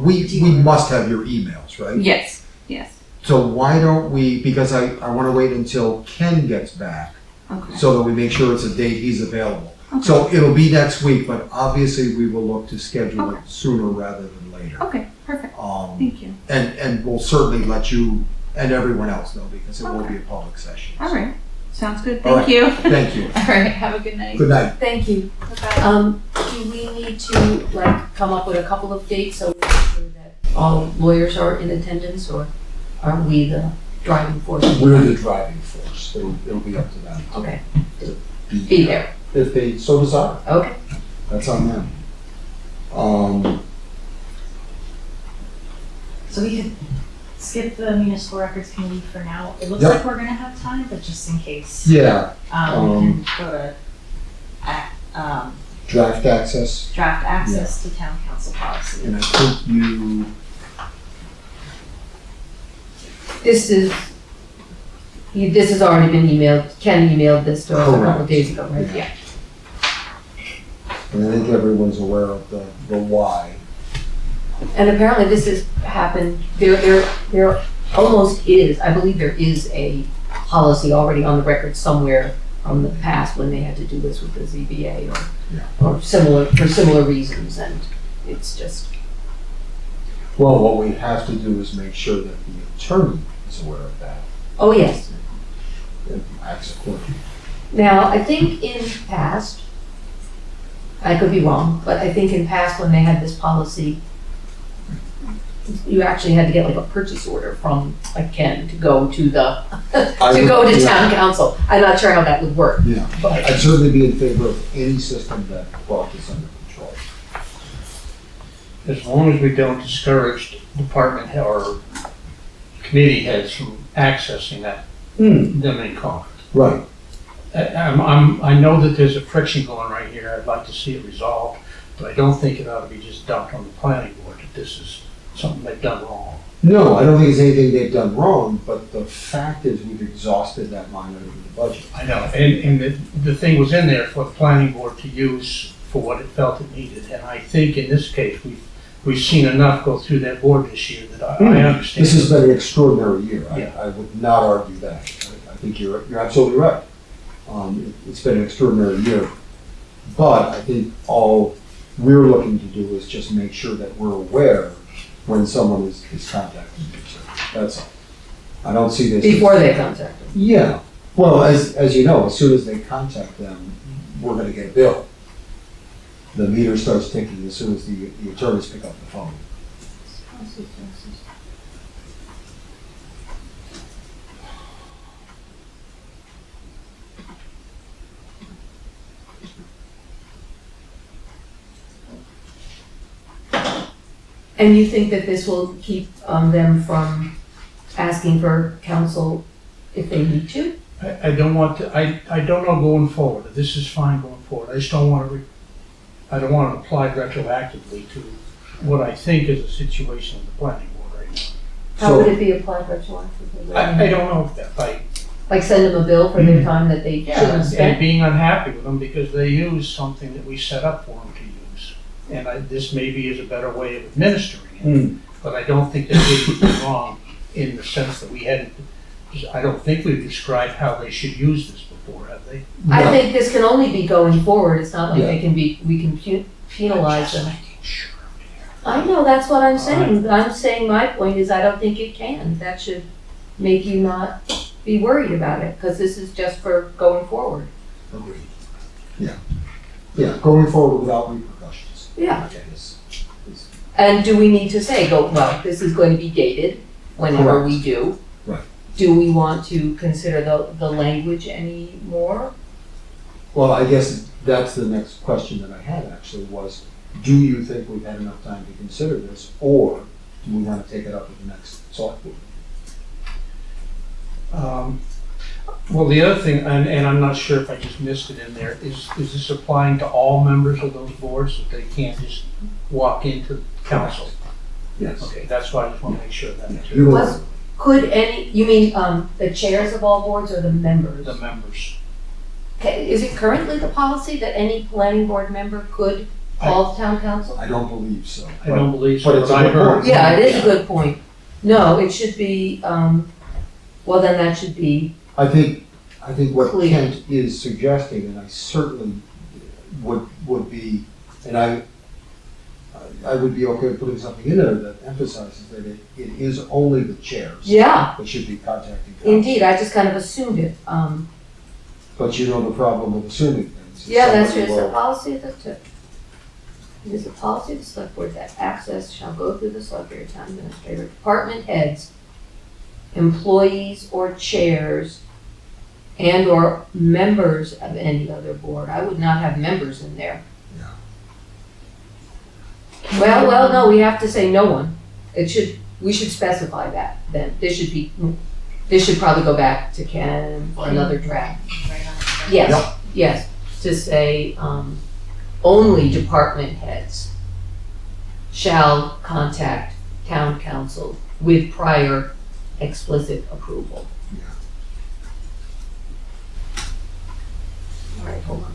we must have your emails, right? yes, yes, So why don't we, because I want to wait until Ken gets back okay. so that we make sure it's a date he's available. Okay. So it'll be next week, but obviously we will look to schedule it Okay. sooner rather than later. Okay, perfect, Um, thank you. and we'll certainly let you and everyone else know because it will Okay. be a public session. All right, sounds good, All thank right. you. Thank you. All right, have a good night. Good night. Thank you. Bye-bye. Do we need to come up with a couple of dates so we make sure that all lawyers are in attendance, or are we the driving force? We're the driving force. It'll be up to them. Okay, to be there. If they so desire. Okay. That's on them. So we could skip the municipal records committee for now. It looks Yep. like we're gonna have time, but just in case. Yeah, We can go to draft access. draft access to town council policy. And I think you, This has already been emailed. Ken emailed this to us a couple Correct. of days ago, right? Yeah. and I think everyone's aware of the why. And apparently this has happened, there almost is, I believe there is a policy already on the record somewhere from the past when they had to do this with the ZBA or similar, for similar reasons, and it's just. Well, what we have to do is make sure that the attorney is aware of that Oh, yes. and acts accordingly. Now, I think in past, I could be wrong, but I think in past when they had this policy, you actually had to get like a purchase order from like Ken to go to the, Yeah. town council. I'm not sure how that would work. Yeah, But I'd certainly be in favor of any system that brought this under control. as long as we don't discourage department head or committee heads from accessing that, them in Concord. Right. I know that there's a friction going right here. I'd like to see it resolved, but I don't think it ought to be just dumped on the planning board that this is something they've done wrong. No, I don't think it's anything they've done wrong, but the fact is we've exhausted that line item in the budget. I know, and the thing was in there for the planning board to use for what it felt it needed, and I think in this case, we've seen enough go through that board this year that I understand. This has been an extraordinary year. Yeah. I would not argue that. I think you're absolutely right. It's been an extraordinary year, but I think all we're looking to do is just make sure that we're aware when someone is contacting you. So that's all. I don't see this. Before they contact them. Yeah. Well, as you know, as soon as they contact them, we're gonna get a bill. The meter starts ticking as soon as the attorneys pick up the phone. And you think that this will keep them from asking for counsel if they need to? I don't want to, I don't know going forward. This is fine going forward. I just don't want to, I don't want to apply retroactively to what I think is a situation of the planning board right now. How would it be applied retroactively? I don't know if that, Like send them a bill for their time that they shouldn't have and spent? being unhappy with them because they use something that we set up for them to use. And this maybe is a better way of administering it, but I don't think that it was wrong in the sense that we hadn't, I don't think we've described how they should use this before, have they? I think this can only be going forward. It's not like they can be, we can penalize them. I know, that's what I'm saying. I'm saying my point is I don't think it can. That should make you not be worried about it, because this is just for going forward. Agreed. Yeah. Yeah, going forward without repercussions. Yeah. Okay, And do we need to say, well, this is going to be dated whenever we do? Right. Do we want to consider the language any more? Well, I guess that's the next question that I had actually was, do you think we've had enough time to consider this, or do we want to take it up at the next select board? Well, the other thing, and I'm not sure if I just missed it in there, is this applying to all members of those boards, that they can't just walk into council? Yes. Okay, that's why I just want to make sure of that too. Could any, you mean the chairs of all boards or the members? The members. Okay, is it currently the policy that any planning board member could call town council? I don't believe so. I don't believe so, But it's but a I good heard. point. Yeah, it is a good point. No, it should be, well, then that should be, I think what Clear. Kent is suggesting, and I certainly would be, and I would be okay with putting something in there that emphasizes that it is only the chairs. Yeah. That should be contacting council. indeed, I just kind of assumed it. But you know the problem with assuming things. Yeah, that's true. Somebody It's a will- policy of the, it is a policy of the select board that access shall go through the select board, town administrator, department heads, employees or chairs, and or members of any other board. I would not have members in there. Yeah. Well, no, we have to say no one. We should specify that then. This should probably go back to Ken for another draft. Yes, yes, to say, only department heads shall contact town council with prior explicit approval. All right, hold on.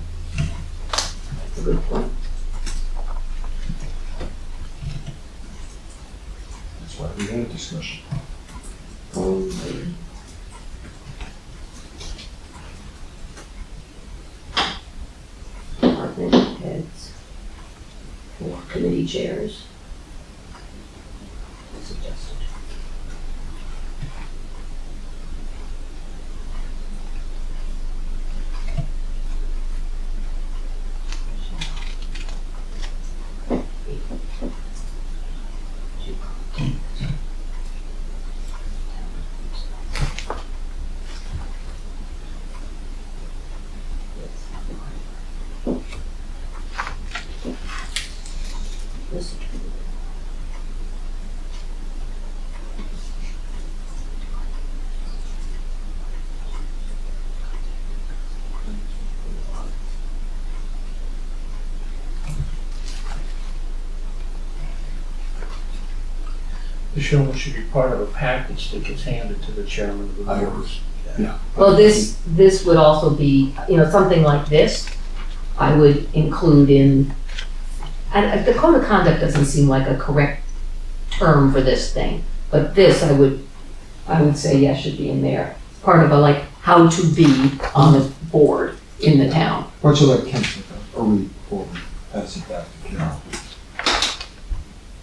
That's a good point. That's why we had a discussion. Only department heads or committee chairs. Suggested. The showman should be part of a package that gets handed to the chairman of the board. Yeah. Well, this would also be, something like this, I would include in, and the code of conduct doesn't seem like a correct term for this thing, but this, I would say, yes, should be in there. Part of a, like, how to be on the board in the town. Why don't you let Ken take that, or we pass it back to Ken?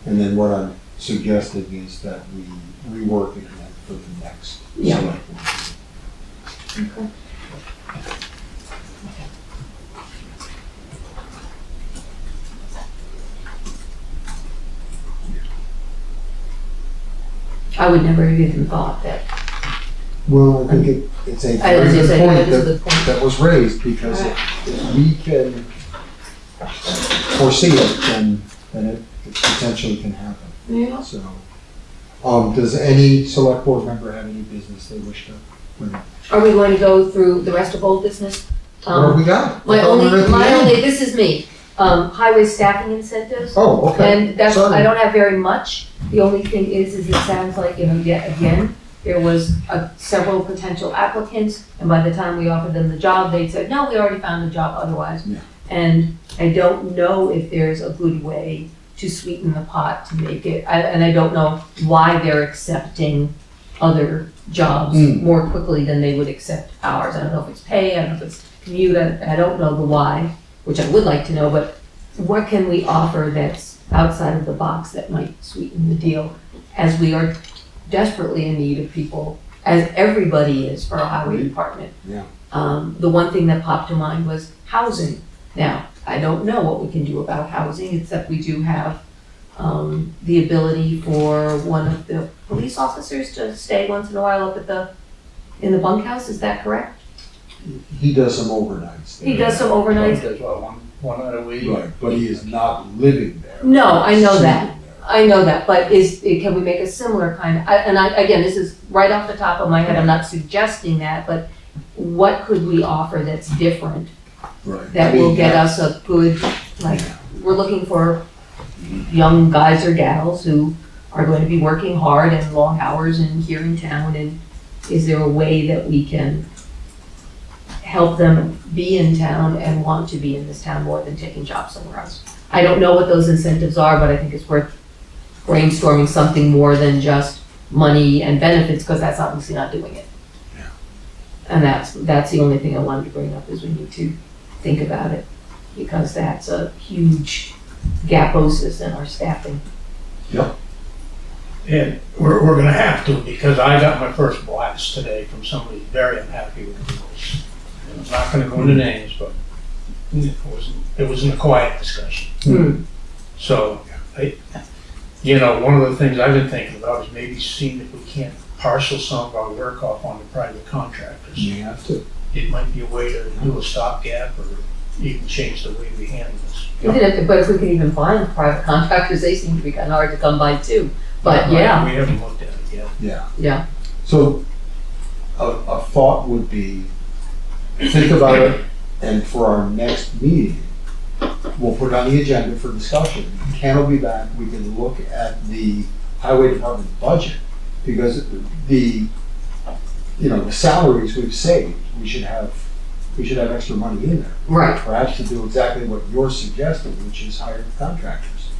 And then what I'm suggesting is that we rework it for the next select board meeting. Okay. I would never have even thought that. Well, I think it's a I was very gonna say, that is a good good point point. that was raised, because if we can foresee it, then it potentially can happen. Yeah. So, does any select board member have any business they wish to bring up? Are we going to go through the rest of old business? What have we got? My I thought we were at the end. only, this is me, highway staffing incentives. Oh, okay. And that's, Sorry. I don't have very much. The only thing is it sounds like, yet again, there was several potential applicants, and by the time we offered them the job, they said, no, we already found the job otherwise. Yeah. And I don't know if there's a good way to sweeten the pot to make it, and I don't know why they're accepting other jobs more quickly than they would accept ours. I don't know if it's pay, I don't know if it's commute, I don't know the why, which I would like to know, but what can we offer that's outside of the box that might sweeten the deal, as we are desperately in need of people, as everybody is for our highway department. Yeah. The one thing that popped to mind was housing. Now, I don't know what we can do about housing, except we do have the ability for one of the police officers to stay once in a while up in the bunkhouse, is that correct? He does some overnights. He does some overnights? Does what, one night a week? Right, but he is not living there. No, I know that. Sleeping there. I know that, but can we make a similar kind of, again, this is right off the top of my head, I'm not suggesting that, but what could we offer that's different? Right. That will get us a good, we're looking for young guys or gals who are going to be working hard and long hours and here in town, and is there a way that we can help them be in town and want to be in this town more than taking jobs somewhere else? I don't know what those incentives are, but I think it's worth brainstorming something more than just money and benefits, because that's obviously not doing it. Yeah. And that's the only thing I wanted to bring up, is we need to think about it, because that's a huge gaposis in our staffing. Yep. And we're gonna have to, because I got my first blast today from somebody very unhappy with the rules. And I'm not gonna go into names, but it wasn't a quiet discussion. So, one of the things I've been thinking about is maybe seeing if we can't parcel some of our work off onto private contractors. You have to. It might be a way to do a stopgap, or even change the way we handle this. But if we can even find private contractors, they seem to be kind of hard to come by too. But We yeah, haven't looked at it yet. Yeah. yeah. So a thought would be, think about it, and for our next meeting, we'll put it on the agenda for discussion. Ken will be back, we can look at the highway department budget, because the salaries we've saved, we should have extra money in there. Right. Perhaps to do exactly what you're suggesting, which is hire contractors.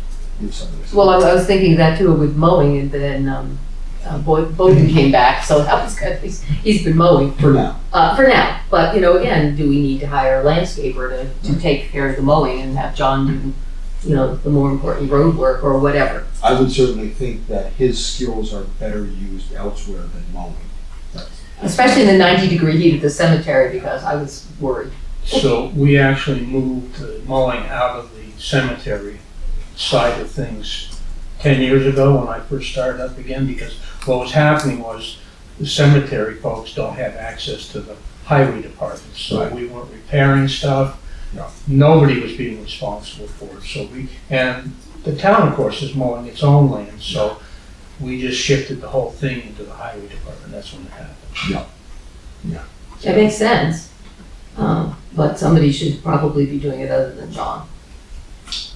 Do some of this. Well, I was thinking that too with mowing, and then Bowden came back, so that was good. He's been mowing. For now. But, again, do we need to hire a landscaper to take care of the mowing and have John do, the more important road work or whatever? I would certainly think that his skills are better used elsewhere than mowing. Especially in the 90-degree heat of the cemetery, because I was worried. So we actually moved the mowing out of the cemetery side of things 10 years ago when I first started up again, because what was happening was the cemetery folks don't have access to the highway department, so Right. we weren't repairing stuff. No. Nobody was being responsible for it, and the town, of course, is mowing its own land, so we just shifted the whole thing into the highway department. That's when it happened. Yeah. It makes sense. But somebody should probably be doing it other than John.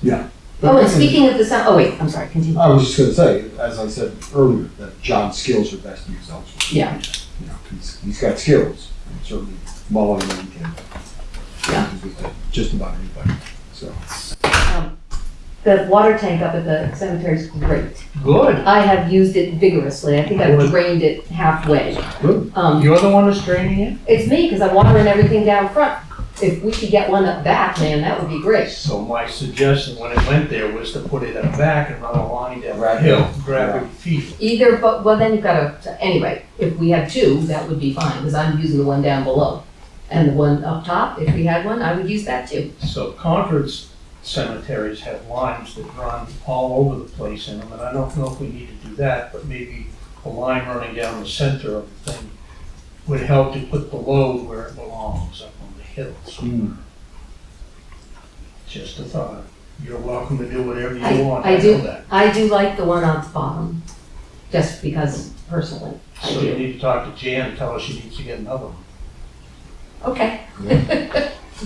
Yeah. Oh, and speaking of the sound, oh wait, I'm sorry, continue. I was just gonna say, as I said earlier, that John's skills are best used elsewhere. Yeah. You know, he's got skills, and certainly more than he can. Yeah. With just about anybody, so. The water tank up at the cemetery is great. Good. I have used it vigorously. I think I've Good. drained it halfway. Good. You're the one that's draining it? It's me, because I'm watering everything down front. If we could get one up back, man, that would be great. So my suggestion when it went there was to put it up back and run a line down the Gravity. hill, gravity feed. Either, but, well, then you've got to, anyway, if we have two, that would be fine, because I'm using the one down below. And the one up top, if we had one, I would use that too. So Concord's cemeteries have lines that run all over the place in them, and I don't know if we need to do that, but maybe a line running down the center of the thing would help to put the load where it belongs, up on the hills. Just a thought. You're welcome to do whatever you want. I know do, that. I do like the one on the bottom, just because personally, I So you do. need to talk to Jan and tell her she needs to get another one. Okay.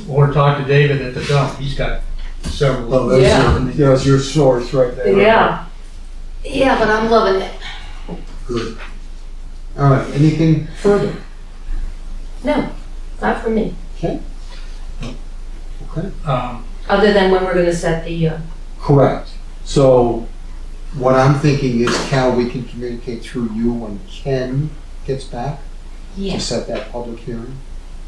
Or talk to David at the dump. He's got several. Well, there's your source right there. Yeah. Yeah, but I'm loving it. Good. All right, anything further? No, not for me. Okay. Okay. Other than when we're gonna set the, Correct. So what I'm thinking is, Cal, we can communicate through you when Ken gets back to Yes, set that public hearing,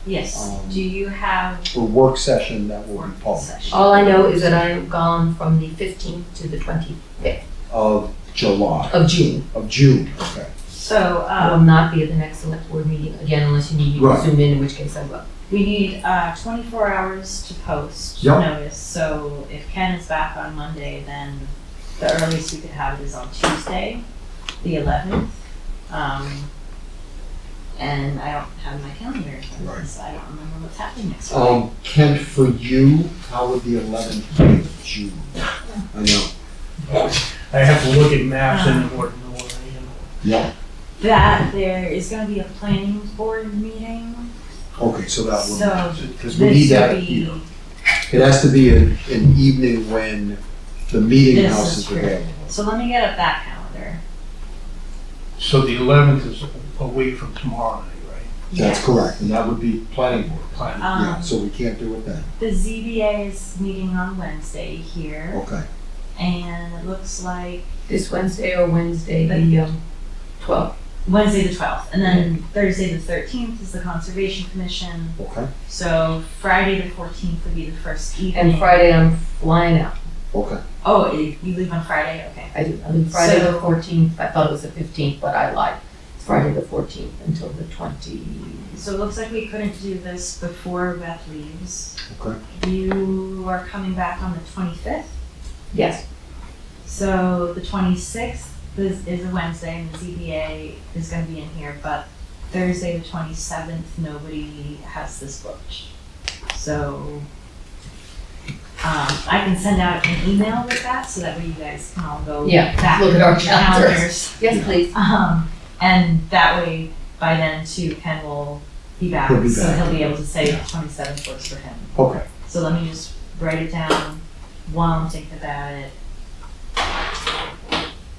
yes. Do you have or work session that will be work public session? all I know is that I'm gone from the 15th to the 25th of July, of June. of June, okay. So, I will not be at the next select board meeting again unless you need me to Right. zoom in which case I will. we need 24 hours to post Yep. notice, so if Ken is back on Monday, then the earliest we could have it is on Tuesday, the 11th. And I don't have my calendar in front of me, so I don't remember what's happening next week. Ken, for you, how would the 11th be of June? I know. I have to look at maps anymore to know where I am. Yeah. That there is gonna be a planning board meeting, Okay, so that so would, because we need this that would here. be, It has to be an evening when the meeting This house is is true. available. so let me get up that calendar. So the 11th is a week from tomorrow night, right? That's Yes. correct, and that would be planning board. Plan. Yeah, so we can't do it then. The ZBA is meeting on Wednesday here, Okay. and it looks like This Wednesday or Wednesday, the 12th. Wednesday the 12th, and then Thursday the 13th is the Conservation Commission. Okay. So Friday the 14th would be the first evening. And Friday I'm flying out. Okay. Oh, you leave on Friday? Okay. I do. I leave Friday the So- 14th. I thought it was the 15th, but I lied. It's Friday the 14th until the 20th. So it looks like we couldn't do this before Beth leaves. Okay. You are coming back on the 25th? Yes. So the 26th is a Wednesday, and the ZBA is gonna be in here, but Thursday the 27th, nobody has this booked. So, I can send out an email with that, so that way you guys can all go Yeah, back look at to our your calendars. Yes, please. And that way, by then too, Ken will be back, He'll be so back. he'll be able to say the 27th works for him. Okay. So let me just write it down while I'm thinking about it.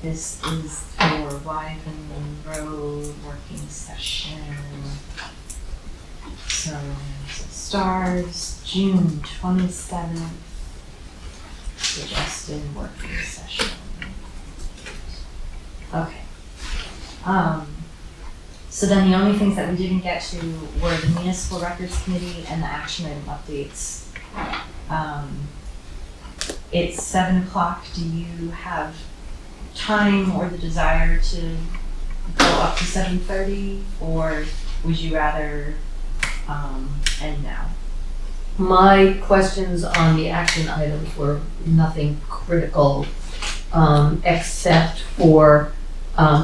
This is for Wyven Rd working session. So stars June 27th, suggested working session. Okay. So then the only things that we didn't get to were the municipal records committee and the action item updates. It's 7 o'clock. Do you have time or the desire to go up to 7:30, or would you rather end now? My questions on the action items were nothing critical, except for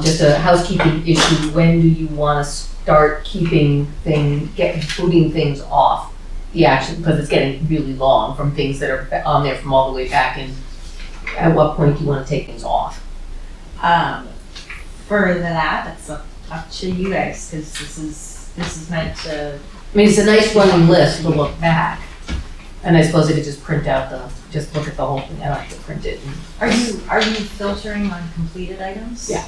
just a housekeeping issue. When do you want to start putting things off the action? Because it's getting really long from things that are on there from all the way back. And at what point do you want to take things off? For that's up to you guys, because this is meant to. I mean, it's a nice running list to look back. And I suppose I could just print out the just look at the whole thing, I like to print it. Are you filtering on completed items? Yeah.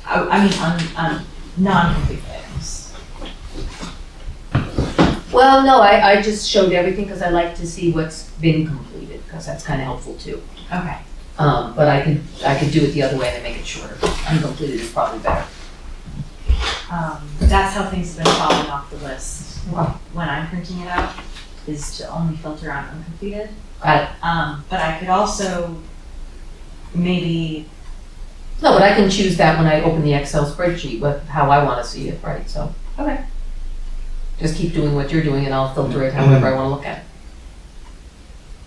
I mean, on non-completed items. Well, no, I just showed everything because I like to see what's been completed, because that's kind of helpful too. Okay. But I could do it the other way and make it shorter. Uncompleted is probably better. That's how things have been falling off the list Wow. when I'm printing it out, is to only filter on uncompleted. Got it. But I could also maybe, No, but I can choose that when I open the Excel spreadsheet, how I want to see it, right? So. Okay. Just keep doing what you're doing and I'll filter it however I want to look at it.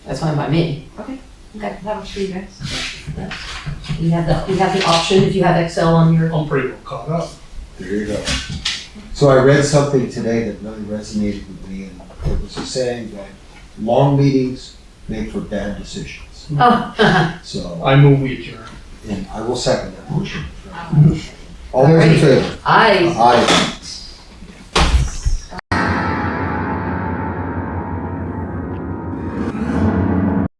That's fine by me. okay, that works for you guys. You have the option if you have Excel on your. I'm pretty well caught up. There you go. So I read something today that really resonated with me, and it was a saying that long meetings make for bad decisions. Oh. So, I move we adjourn. and I will second that motion. All those in favor? Aye. Aye.